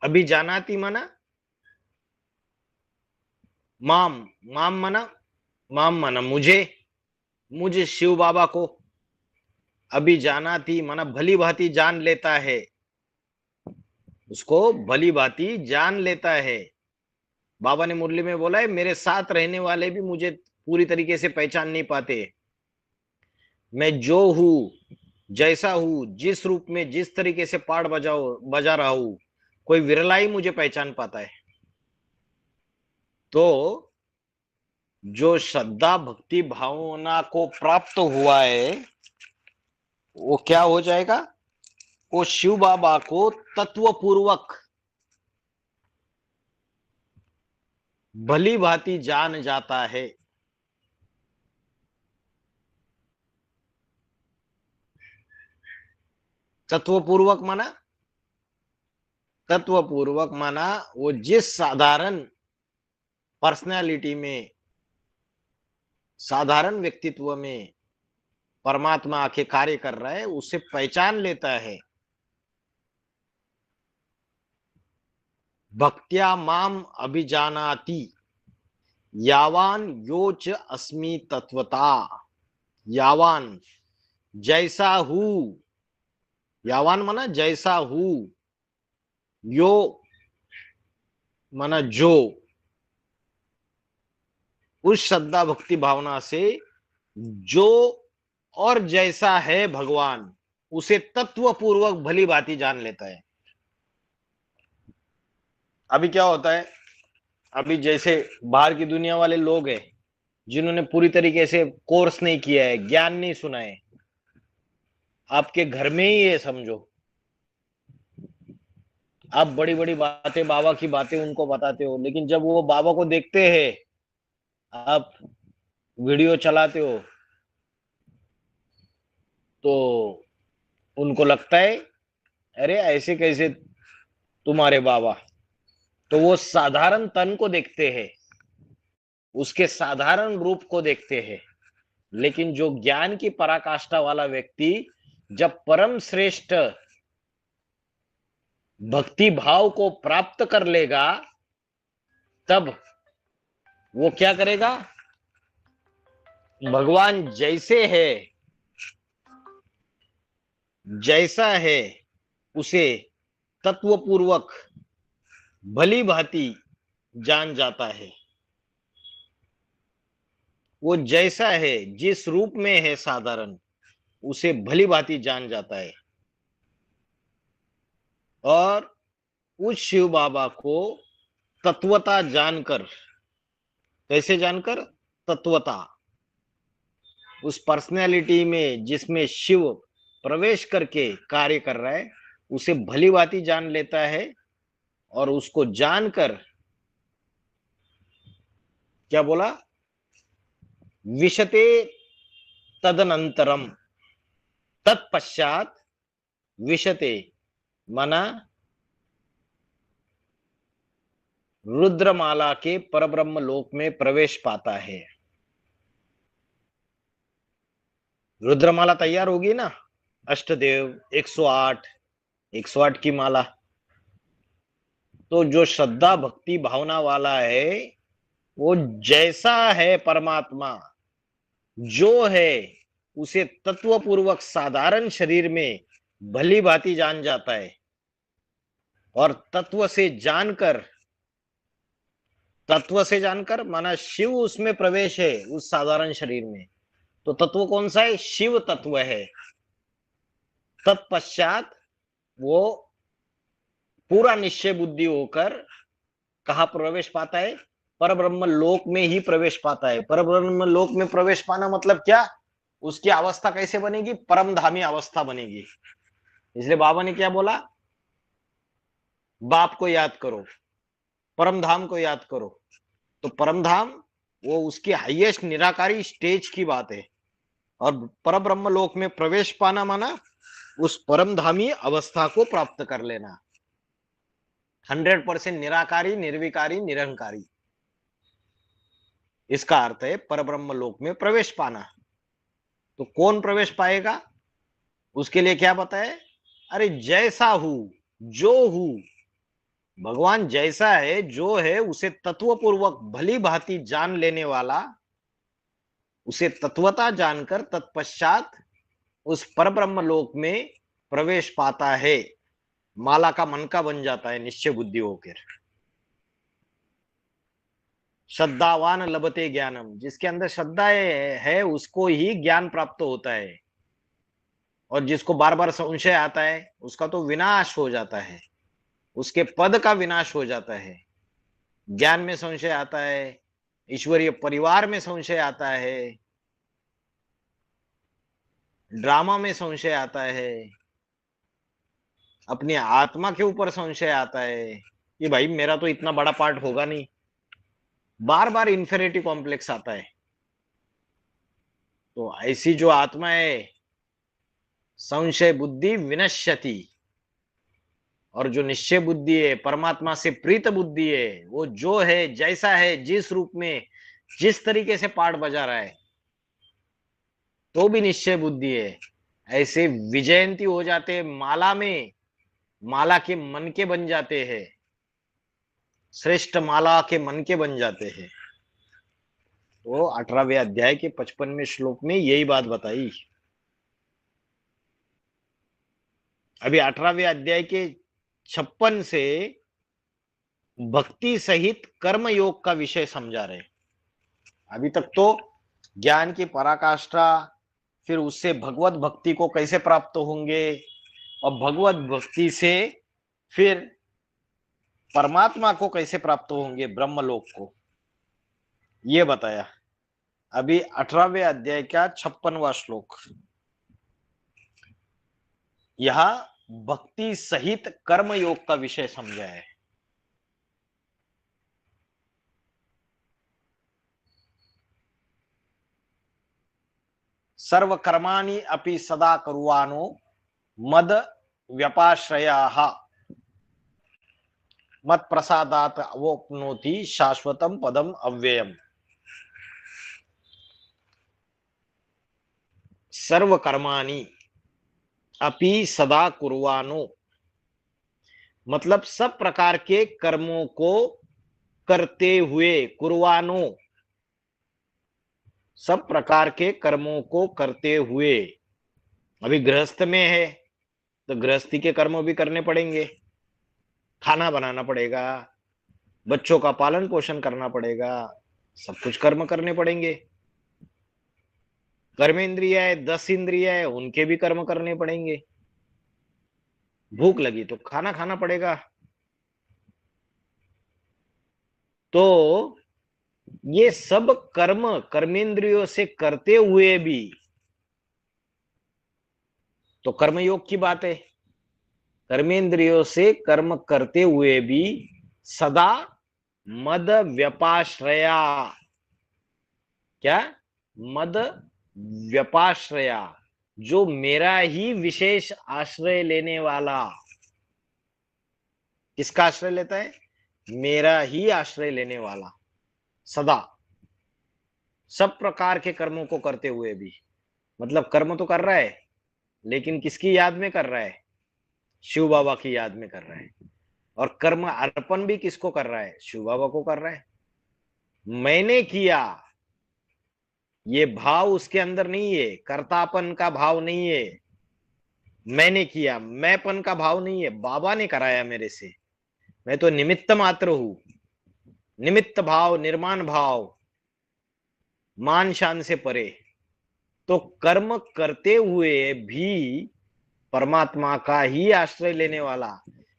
अभिजानाति मना माम, माम मना मुझे, मुझे शिव बाबा को, अभिजानाति मना भली भांति जान लेता है, उसको भली भांति जान लेता है। बाबा ने मुरली में बोला है, मेरे साथ रहने वाले भी मुझे पूरी तरीके से पहचान नहीं पाते। मैं जो हूं, जैसा हूं, जिस रूप में, जिस तरीके से पाठ बजा रहा हूं, कोई विरला ही मुझे पहचान पाता है। तो जो श्रद्धा भक्ति भावना को प्राप्त हुआ है, वो क्या हो जाएगा? वो शिव बाबा को तत्वपूर्वक भली भांति जान जाता है। तत्वपूर्वक माना, तत्वपूर्वक माना वो जिस साधारण पर्सनालिटी में, साधारण व्यक्तित्व में परमात्मा आके कार्य कर रहा है, उसे पहचान लेता है। भक्त्या माम अभिजानाति यावान योच अस्मि तत्वता। यावान, जैसा हूं, यावान माना जैसा हूं, यो माना जो, उस श्रद्धा भक्ति भावना से जो और जैसा है भगवान, उसे तत्वपूर्वक भली भांति जान लेता है। अभी क्या होता है, अभी जैसे बाहर की दुनिया वाले लोग हैं जिन्होंने पूरी तरीके से कोर्स नहीं किया है, ज्ञान नहीं सुना है, आपके घर में ही है समझो, आप बड़ी बड़ी बातें, बाबा की बातें उनको बताते हो, लेकिन जब वो बाबा को देखते हैं, आप वीडियो चलाते हो, तो उनको लगता है अरे ऐसे कैसे तुम्हारे बाबा। तो वो साधारण तन को देखते हैं, उसके साधारण रूप को देखते हैं। लेकिन जो ज्ञान की पराकाष्ठा वाला व्यक्ति जब परम श्रेष्ठ भक्ति भाव को प्राप्त कर लेगा, तब वो क्या करेगा? भगवान जैसे है, जैसा है, उसे तत्वपूर्वक भली भांति जान जाता है। वो जैसा है, जिस रूप में है साधारण, उसे भली भांति जान जाता है। और उस शिव बाबा को तत्वता जानकर, कैसे जानकर? तत्वता, उस पर्सनैलिटी में जिसमें शिव प्रवेश करके कार्य कर रहा है, उसे भली भांति जान लेता है। और उसको जानकर क्या बोला? विशते तदनंतरम, तत्पश्चात विशते माना रुद्रमाला के परब्रह्म लोक में प्रवेश पाता है। रुद्रमाला तैयार होगी ना, अष्टदेव 108, 108 की माला। तो जो श्रद्धा भक्ति भावना वाला है, वो जैसा है परमात्मा, जो है, उसे तत्वपूर्वक साधारण शरीर में भली भांति जान जाता है। और तत्व से जानकर माना शिव उसमें प्रवेश है, उस साधारण शरीर में। तो तत्व कौन सा है? शिव तत्व है। तत्पश्चात वो पूरा निश्चय बुद्धि होकर कहा प्रवेश पाता है? परब्रह्म लोक में ही प्रवेश पाता है। परब्रह्म लोक में प्रवेश पाना मतलब क्या? उसकी अवस्था कैसे बनेगी? परमधामी अवस्था बनेगी। इसलिए बाबा ने क्या बोला? बाप को याद करो, परमधाम को याद करो। तो परमधाम वो उसकी हाईएस्ट निराकारी स्टेज की बात है। और परब्रह्म लोक में प्रवेश पाना माना उस परमधामी अवस्था को प्राप्त कर लेना। 100% निराकारी, निर्विकारी, निरंकारी। इसका अर्थ है परब्रह्म लोक में प्रवेश पाना। तो कौन प्रवेश पाएगा, उसके लिए क्या बताए, अरे जैसा हूं, जो हूं, भगवान जैसा है, जो है, उसे तत्वपूर्वक भली भांति जान लेने वाला, उसे तत्वता जानकर तत्पश्चात उस परब्रह्म लोक में प्रवेश पाता है, माला का मन का बन जाता है निश्चय बुद्धि होकर। श्रद्धावान लभते ज्ञानम, जिसके अंदर श्रद्धा है उसको ही ज्ञान प्राप्त होता है, और जिसको बार बार संशय आता है उसका तो विनाश हो जाता है, उसके पद का विनाश हो जाता है। ज्ञान में संशय आता है, ईश्वरीय परिवार में संशय आता है, ड्रामा में संशय आता है, अपनी आत्मा के ऊपर संशय आता है कि भाई मेरा तो इतना बड़ा पार्ट होगा नहीं, बार बार इंफेरिटी कॉम्प्लेक्स आता है। तो ऐसी जो आत्मा है, संशय बुद्धि विनश्यति, और जो निश्चय बुद्धि है, परमात्मा से प्रीत बुद्धि है, वो जो है, जैसा है, जिस रूप में, जिस तरीके से पाठ बजा रहा है, तो भी निश्चय बुद्धि है, ऐसे विजयंती हो जाते, माला में, माला के मन के बन जाते हैं, श्रेष्ठ माला के मन के बन जाते हैं। तो 18वें अध्याय के 55वें श्लोक में यही बात बताई। अभी 18वें अध्याय के 56 से भक्ति सहित कर्म योग का विषय समझा रहे। अभी तक तो ज्ञान की पराकाष्ठा, फिर उससे भगवत भक्ति को कैसे प्राप्त होंगे, और भगवत भक्ति से फिर परमात्मा को कैसे प्राप्त होंगे, ब्रह्मलोक को, ये बताया। अभी 18वें अध्याय का 56वां श्लोक, यहां भक्ति सहित कर्म योग का विषय समझा है। सर्व कर्माणि अपि सदा कुर्वाणो मद व्यपाश्रयाः मत प्रसादात अवोप्नोति शाश्वतम पदम अव्ययम। सर्व कर्माणि अपि सदा कुर्वाणो, मतलब सब प्रकार के कर्मों को करते हुए, कुर्वाणो, सब प्रकार के कर्मों को करते हुए। अभी गृहस्थ में है तो गृहस्थी के कर्म भी करने पड़ेंगे, खाना बनाना पड़ेगा, बच्चों का पालन पोषण करना पड़ेगा, सब कुछ कर्म करने पड़ेंगे। कर्मेंद्रिय है, 10 इंद्रिय है, उनके भी कर्म करने पड़ेंगे। भूख लगी तो खाना खाना पड़ेगा। तो ये सब कर्म कर्मेंद्रियों से करते हुए भी, तो कर्मयोग की बात है, कर्मेंद्रियों से कर्म करते हुए भी सदा मद व्यपाश्रया, क्या, मद व्यपाश्रया, जो मेरा ही विशेष आश्रय लेने वाला। किसका आश्रय लेता है, मेरा ही आश्रय लेने वाला, सदा सब प्रकार के कर्मों को करते हुए भी, मतलब कर्म तो कर रहा है लेकिन किसकी याद में कर रहा है, शिव बाबा की याद में कर रहा है। और कर्म अर्पण भी किसको कर रहा है, शिव बाबा को कर रहा है। मैंने किया, ये भाव उसके अंदर नहीं है, कर्तापन का भाव नहीं है, मैंने किया, मैंपन का भाव नहीं है, बाबा ने कराया मेरे से, मैं तो निमित्त मात्र हूं। निमित्त भाव, निर्माण भाव, मान शान से परे। तो कर्म करते हुए भी परमात्मा का ही आश्रय लेने वाला,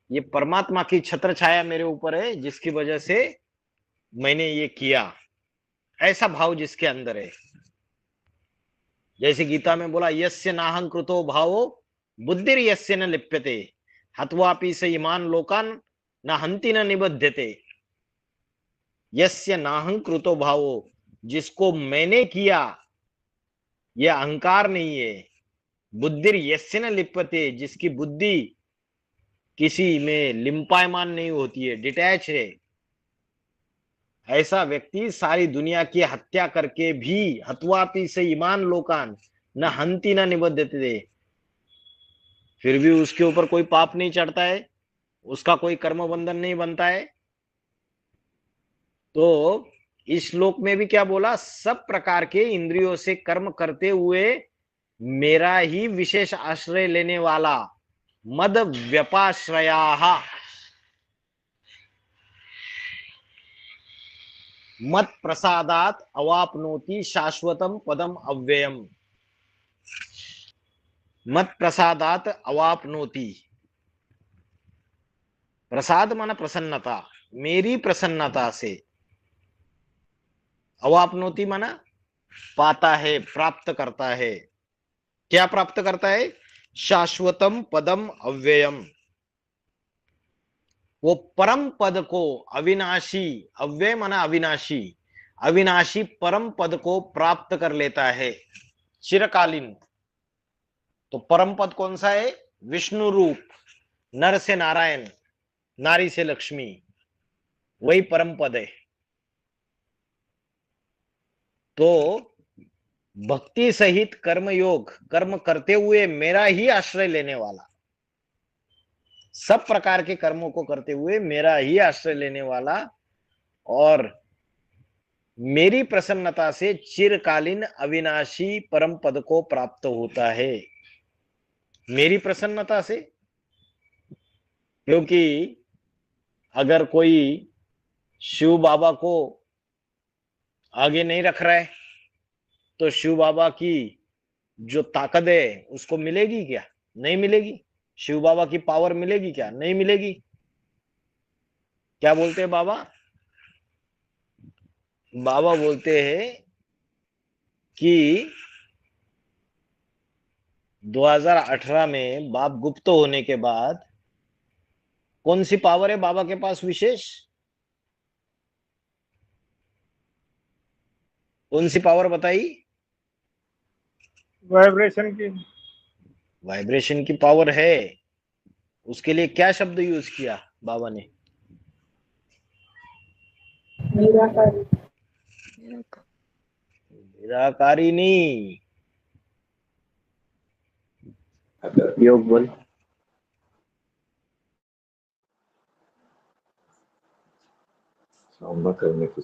ये परमात्मा की छत्र छाया मेरे ऊपर है, जिसकी वजह से मैंने ये किया, ऐसा भाव जिसके अंदर है। जैसे गीता में बोला, यस्य नाहं कृतो भावो बुद्धिर यस्य न लिप्यते हत्वापि स इमान लोकान न हंति न निबध्यते। यस्य नाहं कृतो भावो, जिसको मैंने किया, यह अहंकार नहीं है। बुद्धिर यस्य न लिप्यते, जिसकी बुद्धि किसी में लिंपायमान नहीं होती है, डिटैच है। ऐसा व्यक्ति सारी दुनिया की हत्या करके भी हत्वापि से ईमान लोकान न हंति न निबद्धते, फिर भी उसके ऊपर कोई पाप नहीं चढ़ता है, उसका कोई कर्म बंधन नहीं बनता है। तो इस श्लोक में भी क्या बोला, सब प्रकार के इंद्रियों से कर्म करते हुए मेरा ही विशेष आश्रय लेने वाला मद व्यपाश्रया मत प्रसादात अवापनोति शाश्वतम पदम अव्ययम। मत प्रसादात अवापनोति, प्रसाद माना प्रसन्नता, मेरी प्रसन्नता से, अवापनोति माना पाता है, प्राप्त करता है। क्या प्राप्त करता है? शाश्वतम पदम अव्ययम, वो परम पद को, अविनाशी, अव्यय माना अविनाशी, अविनाशी परम पद को प्राप्त कर लेता है चिरकालीन। तो परम पद कौन सा है? विष्णु रूप, नर से नारायण, नारी से लक्ष्मी, वही परम पद है। तो भक्ति सहित कर्म योग, कर्म करते हुए मेरा ही आश्रय लेने वाला, सब प्रकार के कर्मों को करते हुए मेरा ही आश्रय लेने वाला और मेरी प्रसन्नता से चिरकालीन अविनाशी परम पद को प्राप्त होता है। मेरी प्रसन्नता से, क्योंकि अगर कोई शिव बाबा को आगे नहीं रख रहा है तो शिव बाबा की जो ताकत है उसको मिलेगी क्या? नहीं मिलेगी। शिव बाबा की पावर मिलेगी क्या? नहीं मिलेगी। क्या बोलते हैं बाबा? बाबा बोलते हैं कि 2018 में बाप गुप्त होने के बाद कौन सी पावर है बाबा के पास विशेष? कौन सी पावर बताई? वाइब्रेशन की। वाइब्रेशन की पावर है। उसके लिए क्या शब्द यूज किया बाबा ने? निराकारी। निराकारी नहीं, योग बल। सामना करने की।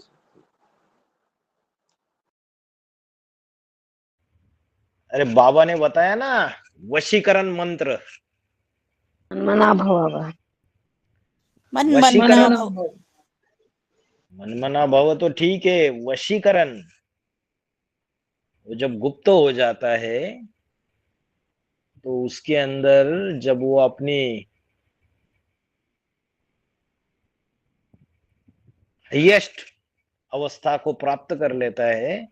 अरे बाबा ने बताया ना, वशीकरण मंत्र। मनमना भव। वशीकरण, मनमना भव तो ठीक है, वशीकरण वो जब गुप्त हो जाता है तो उसके अंदर जब वो अपनी हाईएस्ट अवस्था को प्राप्त कर लेता है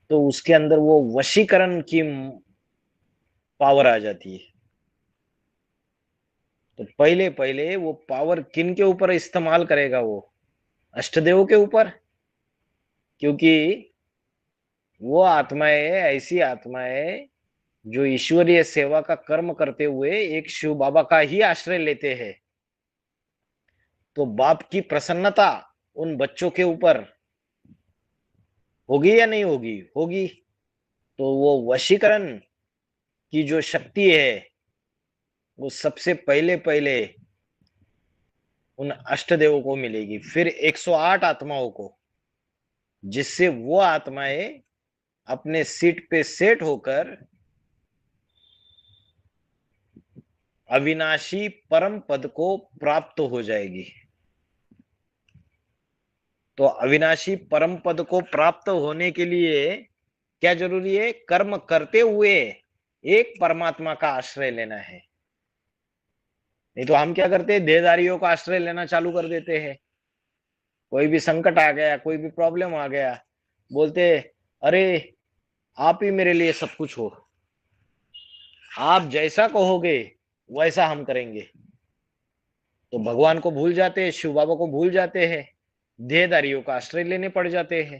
तो उसके अंदर वो वशीकरण की पावर आ जाती है। तो पहले पहले वो पावर किन के ऊपर इस्तेमाल करेगा? वो अष्टदेव के ऊपर, क्योंकि वो आत्माएं ऐसी आत्माएं जो ईश्वरीय सेवा का कर्म करते हुए एक शिव बाबा का ही आश्रय लेते हैं। तो बाप की प्रसन्नता उन बच्चों के ऊपर होगी या नहीं होगी? होगी। तो वो वशीकरण की जो शक्ति है वो सबसे पहले पहले उन अष्टदेवों को मिलेगी, फिर 108 आत्माओं को, जिससे वो आत्माएं अपने सीट पे सेट होकर अविनाशी परम पद को प्राप्त हो जाएगी। तो अविनाशी परम पद को प्राप्त होने के लिए क्या जरूरी है? कर्म करते हुए एक परमात्मा का आश्रय लेना है। नहीं तो हम क्या करते हैं? देहधारियों का आश्रय लेना चालू कर देते हैं। कोई भी संकट आ गया, कोई भी प्रॉब्लम आ गया, बोलते अरे आप ही मेरे लिए सब कुछ हो, आप जैसा कहोगे वैसा हम करेंगे। तो भगवान को भूल जाते हैं, शिव बाबा को भूल जाते हैं, देहधारियों का आश्रय लेने पड़ जाते हैं।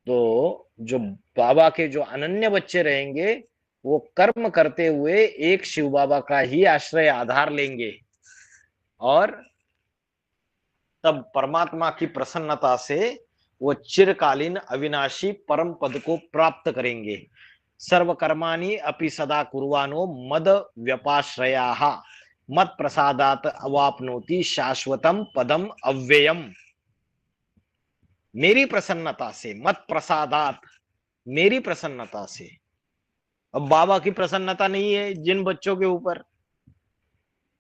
तो जो बाबा के जो अनन्य बच्चे रहेंगे वो कर्म करते हुए एक शिव बाबा का ही आश्रय आधार लेंगे और तब परमात्मा की प्रसन्नता से वो चिरकालीन अविनाशी परम पद को प्राप्त करेंगे। सर्वकर्माणि अपि सदा कुर्वाणो मद व्यपाश्रयाः मत प्रसादात अवाप्नोति शाश्वतम पदम अव्ययम। मेरी प्रसन्नता से, मत प्रसादात, मेरी प्रसन्नता से। अब बाबा की प्रसन्नता नहीं है जिन बच्चों के ऊपर,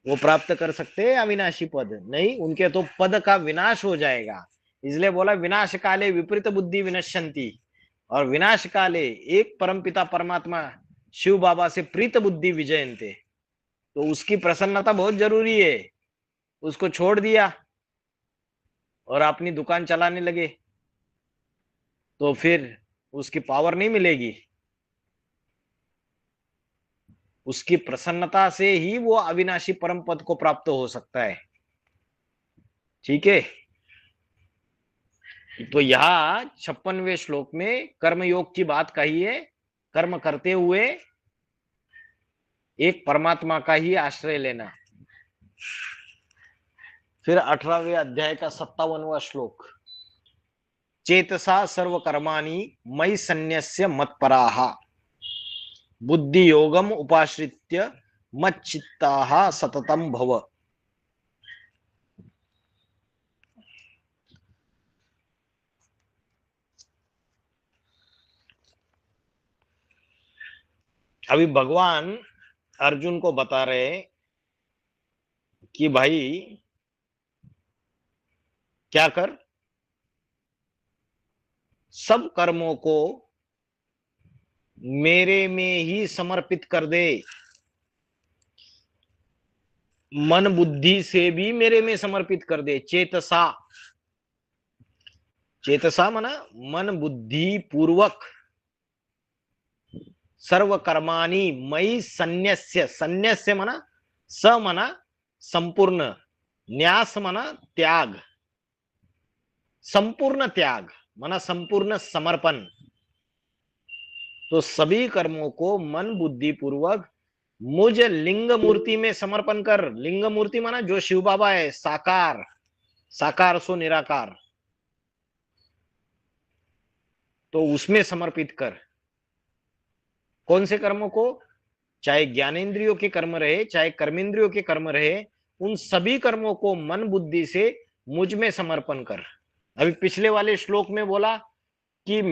वो प्राप्त कर सकते हैं अविनाशी पद नहीं, उनके तो पद का विनाश हो जाएगा। इसलिए बोला विनाश काले विपरीत बुद्धि विनश्यंती, और विनाश काले एक परमपिता परमात्मा शिव बाबा से प्रीत बुद्धि विजयंते। तो उसकी प्रसन्नता बहुत जरूरी है। उसको छोड़ दिया और अपनी दुकान चलाने लगे तो फिर उसकी पावर नहीं मिलेगी। उसकी प्रसन्नता से ही वो अविनाशी परम पद को प्राप्त हो सकता है। ठीक है, तो यहां 56वें श्लोक में कर्मयोग की बात कही है। कर्म करते हुए एक परमात्मा का ही आश्रय लेना। फिर 18वें अध्याय का 57वां श्लोक, चेतसा सर्व कर्माणि मयि सन्न्यस्य मत्पराः बुद्धि योगम उपाश्रित्य मच्चित्ताः सततम भव। अभी भगवान अर्जुन को बता रहे कि भाई क्या कर, सब कर्मों को मेरे में ही समर्पित कर दे। मन बुद्धि से भी मेरे में समर्पित कर दे। चेतसा, चेतसा मना मन बुद्धि पूर्वक, सर्व कर्माणि मयि सन्न्यस्य, सन्न्यस्य मना स मना संपूर्ण, न्यास मना त्याग, संपूर्ण त्याग मना संपूर्ण समर्पण। तो सभी कर्मों को मन बुद्धि पूर्वक मुझ लिंग मूर्ति में समर्पण कर। लिंग मूर्ति माना जो शिव बाबा है, साकार, साकार सो निराकार, तो उसमें समर्पित कर। कौन से कर्मों को? चाहे ज्ञानेंद्रियों के कर्म रहे, चाहे कर्मेंद्रियों के कर्म रहे, उन सभी कर्मों को मन बुद्धि से मुझ में समर्पण कर। अभी पिछले वाले श्लोक में बोला कि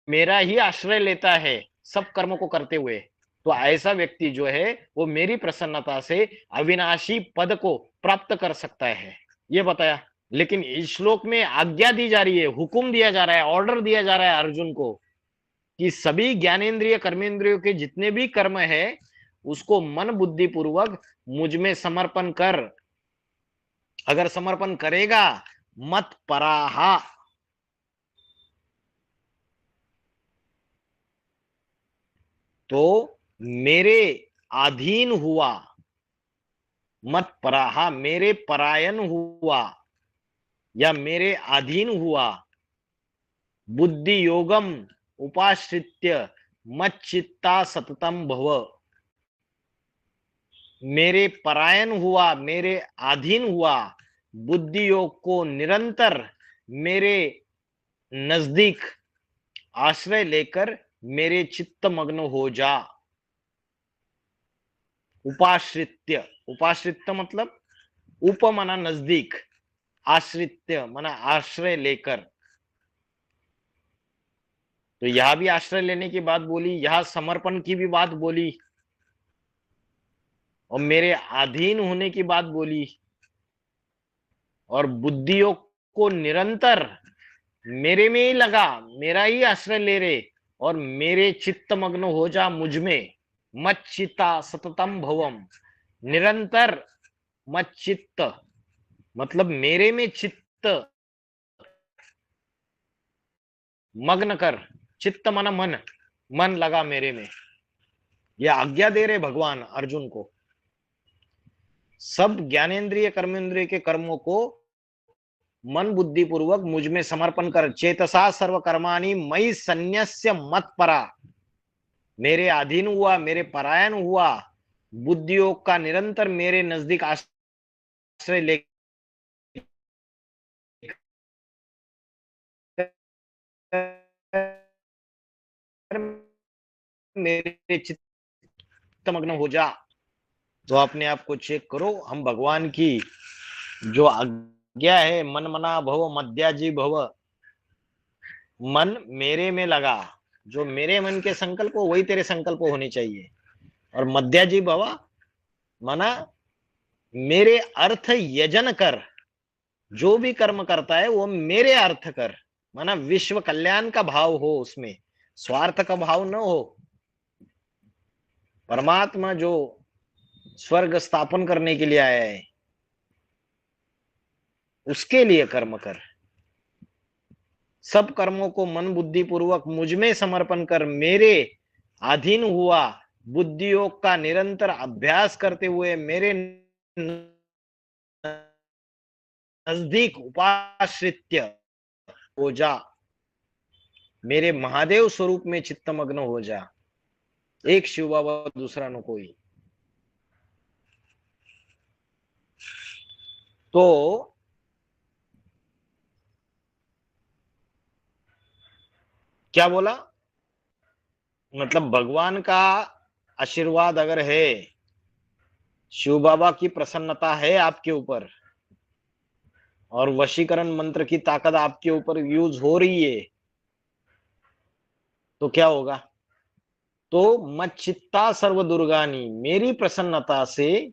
मेरा ही आश्रय लेता है सब कर्मों को करते हुए, तो ऐसा व्यक्ति जो है वो मेरी प्रसन्नता से अविनाशी पद को प्राप्त कर सकता है, ये बताया। लेकिन इस श्लोक में आज्ञा दी जा रही है, हुक्म दिया जा रहा है, ऑर्डर दिया जा रहा है अर्जुन को कि सभी ज्ञानेंद्रिय कर्मेंद्रियों के जितने भी कर्म है उसको मन बुद्धि पूर्वक मुझ में समर्पण कर। अगर समर्पण करेगा मत पराहा, तो मेरे अधीन हुआ, मत पराहा मेरे परायण हुआ या मेरे अधीन हुआ, बुद्धि योगम उपाश्रित्य मच्चित्ता सततम भव। मेरे परायण हुआ, मेरे अधीन हुआ, बुद्धि योग को निरंतर मेरे नजदीक आश्रय लेकर मेरे चित्त मग्न हो जा। उपाश्रित्य, उपाश्रित्य मतलब उप मना नजदीक, आश्रित्य मना आश्रय लेकर। तो यहां भी आश्रय लेने की बात बोली, यहां समर्पण की भी बात बोली, और मेरे अधीन होने की बात बोली, और बुद्धियों को निरंतर मेरे में ही लगा, मेरा ही आश्रय ले रहे और मेरे चित्त मग्न हो जा मुझ में। मच्चिता सततम भवम, निरंतर मच्चित्त मतलब मेरे में चित्त मग्न कर। चित्त मना मन, मन लगा मेरे में। यह आज्ञा दे रहे भगवान अर्जुन को। सब ज्ञानेंद्रिय कर्मेंद्रिय के कर्मों को मन बुद्धि पूर्वक मुझ में समर्पण कर। चेतसा सर्व कर्माणि मयि सन्न्यस्य मत्परा, मेरे अधीन हुआ, मेरे परायण हुआ, बुद्धि योग का निरंतर मेरे नजदीक आश्रय लेकर मेरे चित्तमग्न हो जा। तो अपने आप को चेक करो, हम भगवान की जो आज्ञा है, मन मना भव मध्याजी भव, मन मेरे में लगा, जो मेरे मन के संकल्प हो वही तेरे संकल्प होने चाहिए। और मध्याजी भव मना मेरे अर्थ यजन कर, जो भी कर्म करता है वो मेरे अर्थ कर, माना विश्व कल्याण का भाव हो, उसमें स्वार्थ का भाव न हो। परमात्मा जो स्वर्ग स्थापन करने के लिए आया है, उसके लिए कर्म कर। सब कर्मों को मन बुद्धि पूर्वक मुझ में समर्पण कर, मेरे अधीन हुआ बुद्धि योग का निरंतर अभ्यास करते हुए मेरे नजदीक उपाश्रित्य हो जा, मेरे महादेव स्वरूप में चित्तमग्न हो जा। एक शिव बाबा, दूसरा न कोई। तो क्या बोला, मतलब भगवान का आशीर्वाद अगर है, शिव बाबा की प्रसन्नता है आपके ऊपर, और वशीकरण मंत्र की ताकत आपके ऊपर यूज हो रही है, तो क्या होगा? तो मच्चित्ता सर्व दुर्गानी, मेरी प्रसन्नता से,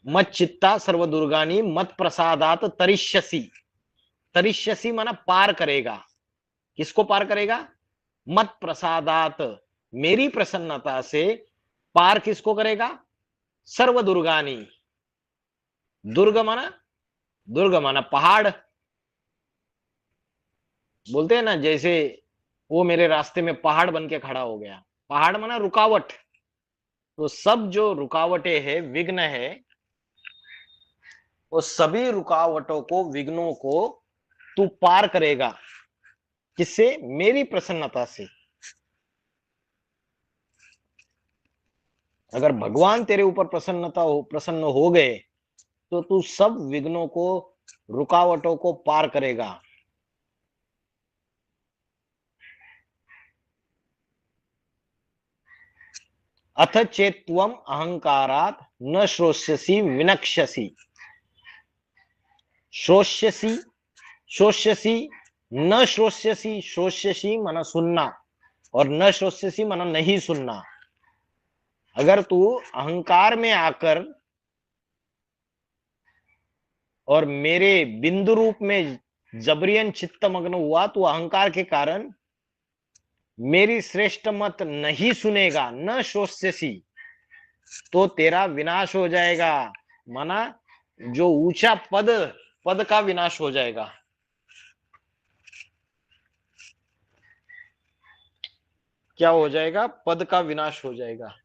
मच्चित्ता सर्व दुर्गानी मत प्रसादात तरिष्यसि। तरिष्यसि माना पार करेगा। किसको पार करेगा? मत प्रसादात, मेरी प्रसन्नता से पार किसको करेगा? सर्व दुर्गानी। दुर्ग माना, दुर्ग माना पहाड़, बोलते हैं ना, जैसे वो मेरे रास्ते में पहाड़ बन के खड़ा हो गया। पहाड़ माना रुकावट। तो सब जो रुकावटें है, विघ्न है, वो सभी रुकावटों को, विघ्नों को तू पार करेगा। किससे? मेरी प्रसन्नता से। अगर भगवान तेरे ऊपर प्रसन्न हो गए, तो तू सब विघ्नों को, रुकावटों को पार करेगा। अथ चेत्वम अहंकारात न श्रोष्यसि विनक्ष्यसि। श्रोष्यसि, श्रोष्यसि, न श्रोष्यसि। श्रोष्यसि माना सुनना, और न श्रोष्यसि माना नहीं सुनना। अगर तू अहंकार में आकर और मेरे बिंदु रूप में जबरियन चित्तमग्न हुआ, तो अहंकार के कारण मेरी श्रेष्ठ मत नहीं सुनेगा, न श्रोष्यसि, तो तेरा विनाश हो जाएगा। माना जो ऊंचा पद, पद का विनाश हो जाएगा। क्या हो जाएगा? पद का विनाश हो जाएगा।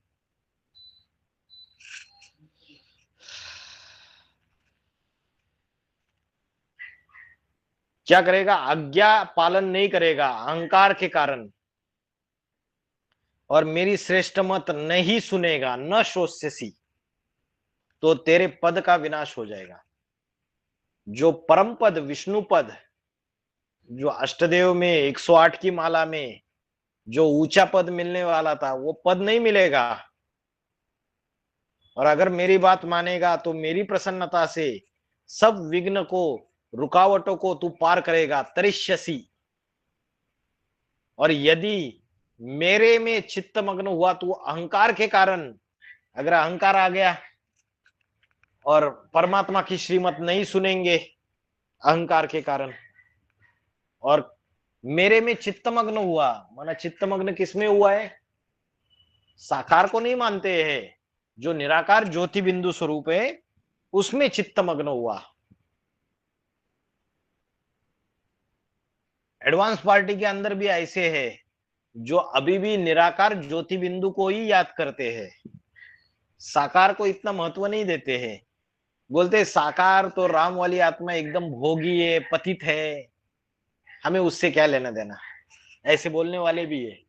क्या करेगा? आज्ञा पालन नहीं करेगा अहंकार के कारण, और मेरी श्रेष्ठ मत नहीं सुनेगा, न श्रोष्यसि, तो तेरे पद का विनाश हो जाएगा। जो परम पद, विष्णु पद, जो अष्टदेव में 108 की माला में जो ऊंचा पद मिलने वाला था, वो पद नहीं मिलेगा। और अगर मेरी बात मानेगा तो मेरी प्रसन्नता से सब विघ्न को, रुकावटों को तू पार करेगा, तरिष्यसि। और यदि मेरे में चित्तमग्न हुआ, तो अहंकार के कारण, अगर अहंकार आ गया और परमात्मा की श्रीमत नहीं सुनेंगे अहंकार के कारण, और मेरे में चित्तमग्न हुआ, माना चित्तमग्न किसमें हुआ है? साकार को नहीं मानते हैं, जो निराकार ज्योति बिंदु स्वरूप है उसमें चित्तमग्न हुआ। एडवांस पार्टी के अंदर भी ऐसे है, जो अभी भी निराकार ज्योति बिंदु को ही याद करते हैं, साकार को इतना महत्व नहीं देते हैं। बोलते साकार तो राम वाली आत्मा एकदम भोगी है, पतित है, हमें उससे क्या लेना देना। ऐसे बोलने वाले भी है,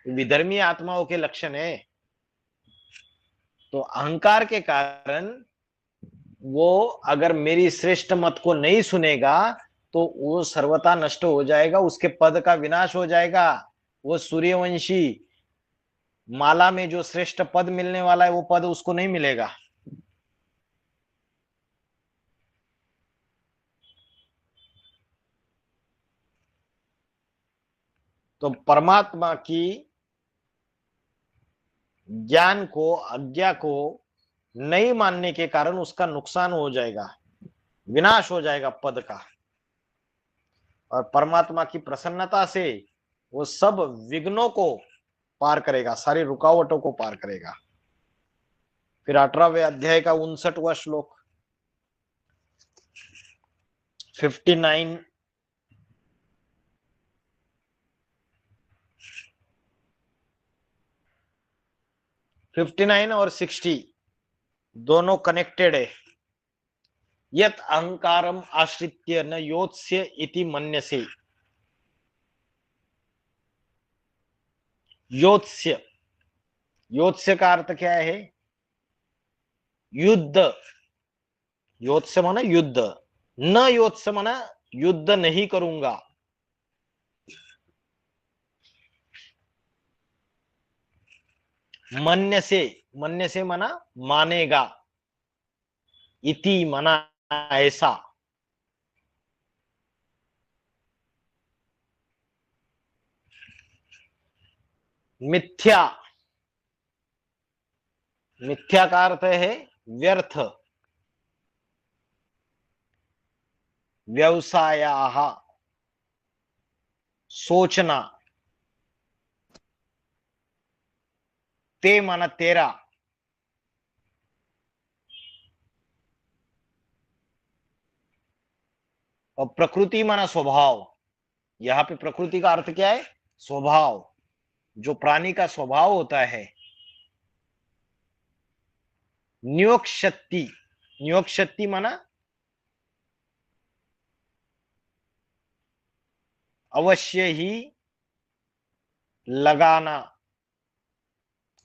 विधर्मी आत्माओं के लक्षण है। तो अहंकार के कारण वो अगर मेरी श्रेष्ठ मत को नहीं सुनेगा तो वो सर्वथा नष्ट हो जाएगा, उसके पद का विनाश हो जाएगा। वो सूर्यवंशी माला में जो श्रेष्ठ पद मिलने वाला है वो पद उसको नहीं मिलेगा। तो परमात्मा की ज्ञान को, आज्ञा को नहीं मानने के कारण उसका नुकसान हो जाएगा, विनाश हो जाएगा पद का। और परमात्मा की प्रसन्नता से वो सब विघ्नों को पार करेगा, सारी रुकावटों को पार करेगा। फिर 18वें अध्याय का 59वां श्लोक 59 59 और 60 दोनों कनेक्टेड है। यत अहंकारम आश्रित्य न योत्स्य इति मन्यसे। योत्स्य, योत्स्य का अर्थ क्या है? युद्ध। योत्स्य माना युद्ध, न योत्स्य माना युद्ध नहीं करूंगा। मन्यसे, मन्यसे माना मानेगा, इति माना ऐसा। मिथ्या, मिथ्या का अर्थ है व्यर्थ। व्यवसायाः, सोचना। ते माना तेरा। और प्रकृति माना स्वभाव। यहां पे प्रकृति का अर्थ क्या है? स्वभाव। जो प्राणी का स्वभाव होता है। न्योक्षति, न्योक्षति माना अवश्य ही लगाना,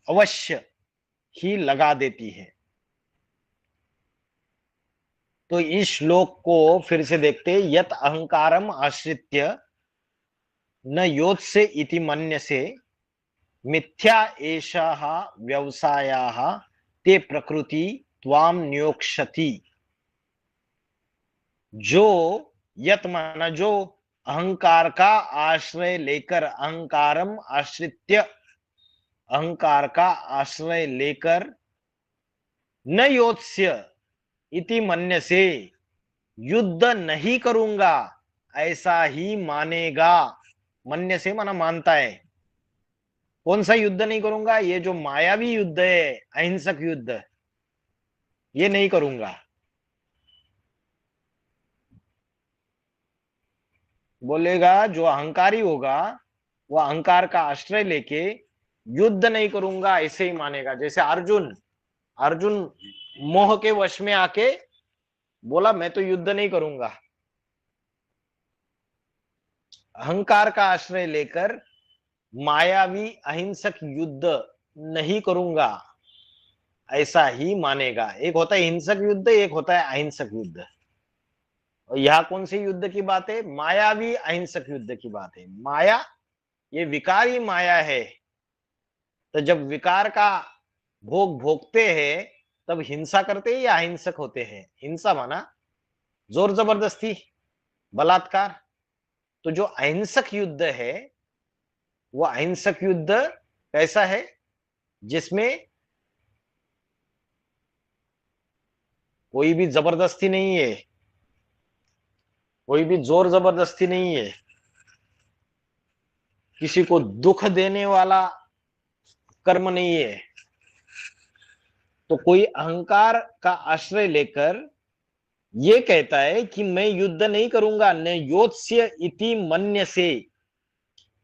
अवश्य ही लगा देती है। तो इस श्लोक को फिर से देखते। यत अहंकारम आश्रित्य न योत्स्य इति मन्यसे मिथ्या एषः व्यवसायाः ते प्रकृति त्वाम न्योक्षति। जो, यत माना जो, अहंकार का आश्रय लेकर, अहंकारम आश्रित्य, अहंकार का आश्रय लेकर, न योत्स्य इति मन्यसे, युद्ध नहीं करूंगा ऐसा ही मानेगा। मन्यसे माना मानता है। कौन सा युद्ध नहीं करूंगा? ये जो मायावी युद्ध है, अहिंसक युद्ध, ये नहीं करूंगा। बोलेगा जो अहंकारी होगा वो अहंकार का आश्रय लेके युद्ध नहीं करूंगा ऐसे ही मानेगा। जैसे अर्जुन, अर्जुन मोह के वश में आके बोला मैं तो युद्ध नहीं करूंगा। अहंकार का आश्रय लेकर मायावी अहिंसक युद्ध नहीं करूंगा ऐसा ही मानेगा। एक होता है हिंसक युद्ध, एक होता है अहिंसक युद्ध। और यह कौन से युद्ध की बात है? मायावी अहिंसक युद्ध की बात है। माया, ये विकारी माया है। तो जब विकार का भोग भोगते हैं तब हिंसा करते हैं या अहिंसक होते हैं? हिंसा माना जोर जबरदस्ती, बलात्कार। तो जो अहिंसक युद्ध है वो अहिंसक युद्ध कैसा है? जिसमें कोई भी जबरदस्ती नहीं है, कोई भी जोर जबरदस्ती नहीं है, किसी को दुख देने वाला कर्म नहीं है। तो कोई अहंकार का आश्रय लेकर ये कहता है कि मैं युद्ध नहीं करूंगा, न योत्स्य इति मन्यसे।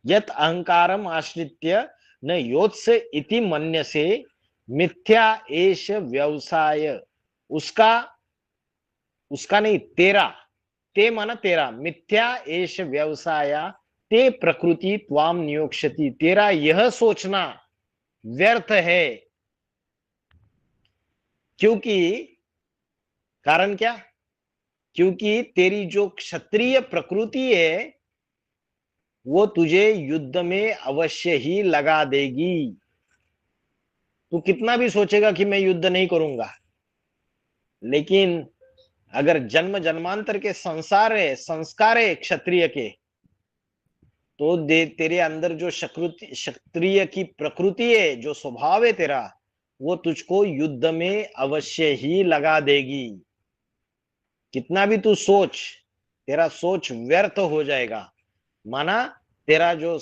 यत अहंकारम आश्रित्य न योत्स्य इति मन्यसे मिथ्या एष व्यवसाय। उसका, उसका नहीं, तेरा। ते माना तेरा। मिथ्या एष व्यवसाय ते प्रकृति त्वाम नियोक्षति। तेरा यह सोचना व्यर्थ है, क्योंकि कारण क्या? क्योंकि तेरी जो क्षत्रिय प्रकृति है वो तुझे युद्ध में अवश्य ही लगा देगी। तू कितना भी सोचेगा कि मैं युद्ध नहीं करूंगा, लेकिन अगर जन्म जन्मांतर के संस्कार है क्षत्रिय के, तो दे तेरे अंदर जो क्षत्रिय की प्रकृति है, जो स्वभाव है तेरा, वो तुझको युद्ध में अवश्य ही लगा देगी। कितना भी तू सोच, तेरा सोच व्यर्थ हो जाएगा। माना तेरा जो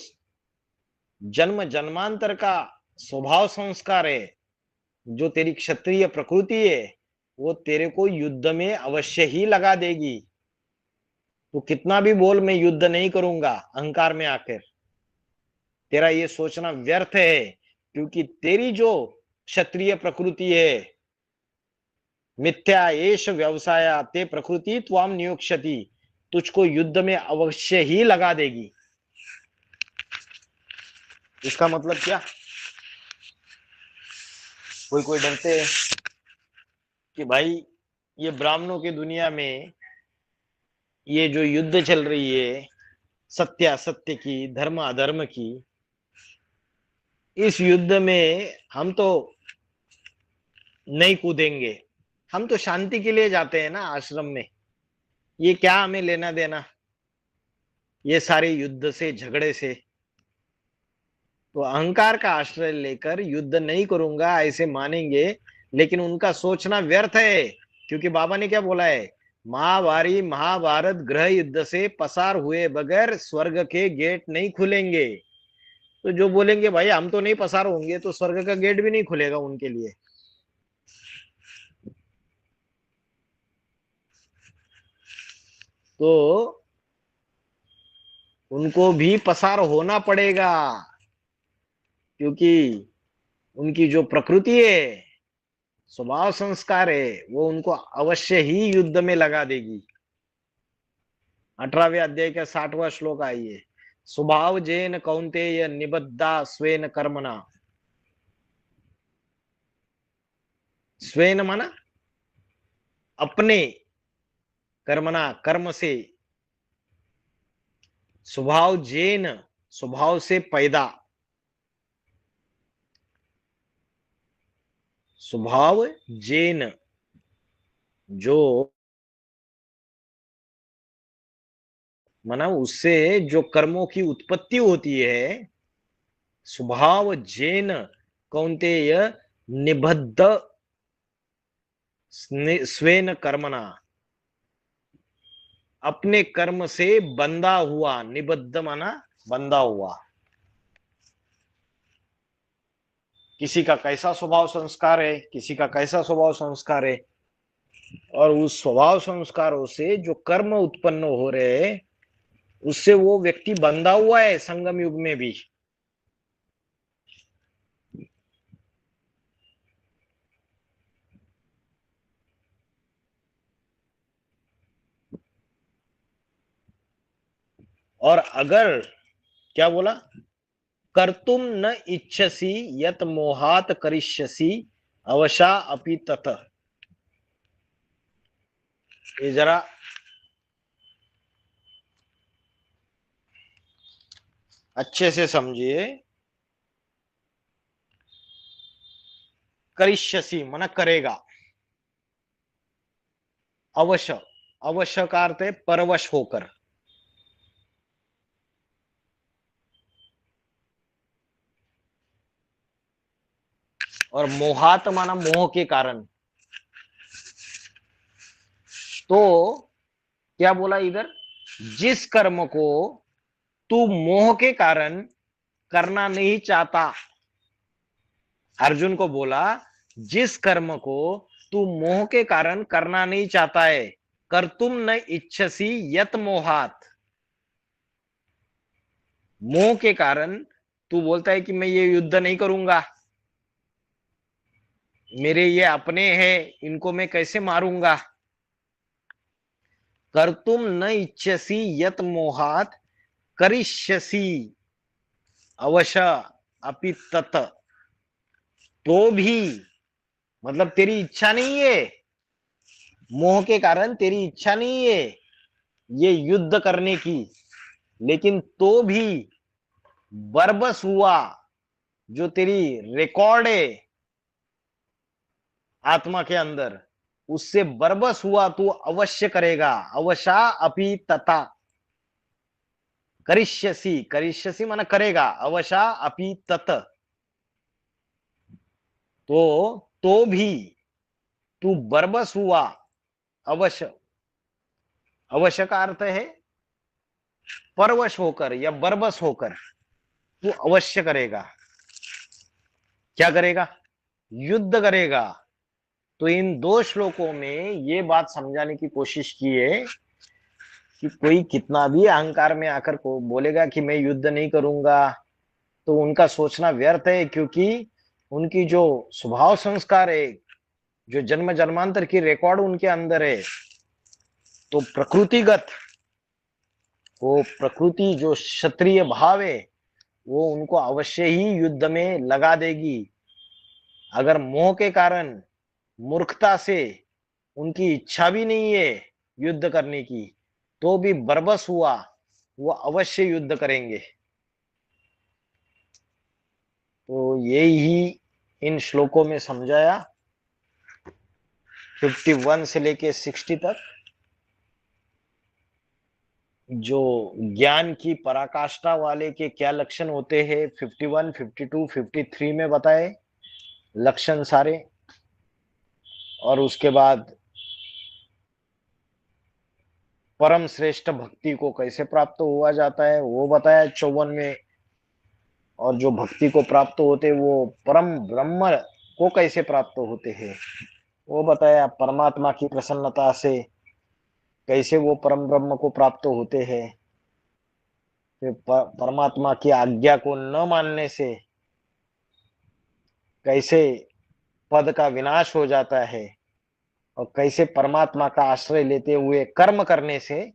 जन्म जन्मांतर का स्वभाव संस्कार है, जो तेरी क्षत्रिय प्रकृति है, वो तेरे को युद्ध में अवश्य ही लगा देगी। तू कितना भी बोल मैं युद्ध नहीं करूंगा अहंकार में आकर, तेरा ये सोचना व्यर्थ है। क्योंकि तेरी जो क्षत्रिय प्रकृति है, मिथ्या एष व्यवसाय ते प्रकृति त्वाम नियोक्ष्यति, तुझको युद्ध में अवश्य ही लगा देगी। इसका मतलब क्या? कोई डरते हैं कि भाई ये ब्राह्मणों की दुनिया में ये जो युद्ध चल रही है, सत्य असत्य की, धर्म अधर्म की, इस युद्ध में हम तो नहीं कूदेंगे, हम तो शांति के लिए जाते हैं ना आश्रम में, ये क्या हमें लेना देना ये सारे युद्ध से, झगड़े से। तो अहंकार का आश्रय लेकर युद्ध नहीं करूंगा ऐसे मानेंगे, लेकिन उनका सोचना व्यर्थ है। क्योंकि बाबा ने क्या बोला है, महाभारी महाभारत गृह युद्ध से पसार हुए बगैर स्वर्ग के गेट नहीं खुलेंगे। तो जो बोलेंगे भाई हम तो नहीं पसार होंगे, तो स्वर्ग का गेट भी नहीं खुलेगा उनके लिए। तो उनको भी पसार होना पड़ेगा, क्योंकि उनकी जो प्रकृति है, स्वभाव संस्कार है, वो उनको अवश्य ही युद्ध में लगा देगी। 18वें अध्याय का 60वां श्लोक आइए। स्वभाव जेन कौन्तेय निबद्धा स्वेन कर्मणा। स्वेन माना अपने, कर्मणा कर्म से, स्वभाव जेन स्वभाव से पैदा, स्वभाव जेन जो माना उससे जो कर्मों की उत्पत्ति होती है, स्वभाव जेन कौन्तेय निबद्ध स्वेन कर्मणा, अपने कर्म से बंधा हुआ, निबद्ध माना बंधा हुआ। किसी का कैसा स्वभाव संस्कार है, किसी का कैसा स्वभाव संस्कार है, और उस स्वभाव संस्कारों से जो कर्म उत्पन्न हो रहे हैं, उससे वो व्यक्ति बंधा हुआ है संगम युग में भी। और अगर क्या बोला, कर्तुम न इच्छसी यत मोहात करिष्यसि अवशा अपि तत। ये जरा अच्छे से समझिए। करिष्यसि मना करेगा, अवश्य, अवश्य का अर्थ है परवश होकर। और मोहात माना मोह के कारण। तो क्या बोला इधर, जिस कर्म को तू मोह के कारण करना नहीं चाहता, अर्जुन को बोला जिस कर्म को तू मोह के कारण करना नहीं चाहता है, कर तुम न इच्छसी यत मोहात, मोह के कारण तू बोलता है कि मैं ये युद्ध नहीं करूंगा, मेरे ये अपने हैं, इनको मैं कैसे मारूंगा। कर तुम न इच्छसी यत मोहात करिष्यसि अवश्य अपि तत। तो भी मतलब तेरी इच्छा नहीं है, मोह के कारण तेरी इच्छा नहीं है ये युद्ध करने की, लेकिन तो भी बरबस हुआ जो तेरी रिकॉर्ड है आत्मा के अंदर, उससे बरबस हुआ तू अवश्य करेगा। अवशा अपि तथा, करिष्यसि, करिष्यसि माना करेगा, अवशा अपि तत, तो भी तू बरबस हुआ। अवश्य, अवश्य का अर्थ है परवश होकर या बरबस होकर तू अवश्य करेगा। क्या करेगा? युद्ध करेगा। तो इन दो श्लोकों में ये बात समझाने की कोशिश की है कि कोई कितना भी अहंकार में आकर को बोलेगा कि मैं युद्ध नहीं करूंगा, तो उनका सोचना व्यर्थ है, क्योंकि उनकी जो स्वभाव संस्कार है, जो जन्म जन्मांतर की रिकॉर्ड उनके अंदर है, तो प्रकृतिगत वो प्रकृति जो क्षत्रिय भाव है वो उनको अवश्य ही युद्ध में लगा देगी। अगर मोह के कारण, मूर्खता से उनकी इच्छा भी नहीं है युद्ध करने की, तो भी बरबस हुआ वो अवश्य युद्ध करेंगे। तो यही इन श्लोकों में समझाया 51 से लेके 60 तक, जो ज्ञान की पराकाष्ठा वाले के क्या लक्षण होते हैं 51, 52, 53 में बताए लक्षण सारे। और उसके बाद परम श्रेष्ठ भक्ति को कैसे प्राप्त हुआ जाता है वो बताया 54 में। और जो भक्ति को प्राप्त होते वो परम ब्रह्म को कैसे प्राप्त होते हैं वो बताया। परमात्मा की प्रसन्नता से कैसे वो परम ब्रह्म को प्राप्त होते हैं, फिर परमात्मा की आज्ञा को न मानने से कैसे पद का विनाश हो जाता है, और कैसे परमात्मा का आश्रय लेते हुए कर्म करने से,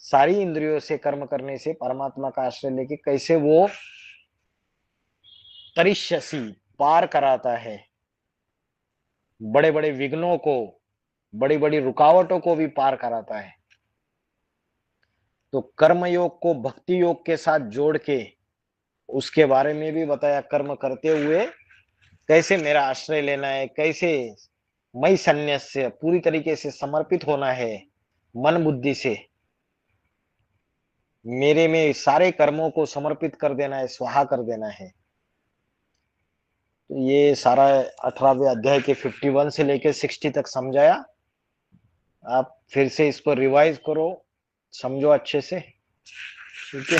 सारी इंद्रियों से कर्म करने से परमात्मा का आश्रय लेके कैसे वो तरिष्यसि पार कराता है, बड़े बड़े विघ्नों को, बड़ी बड़ी रुकावटों को भी पार कराता है। तो कर्म योग को भक्ति योग के साथ जोड़ के उसके बारे में भी बताया। कर्म करते हुए कैसे मेरा आश्रय लेना है, कैसे मई संन्यास से पूरी तरीके से समर्पित होना है, मन बुद्धि से मेरे में सारे कर्मों को समर्पित कर देना है, स्वाहा कर देना है। तो ये सारा 18वें अध्याय के 51 से लेकर 60 तक समझाया। आप फिर से इसको रिवाइज करो, समझो अच्छे से, ठीक है।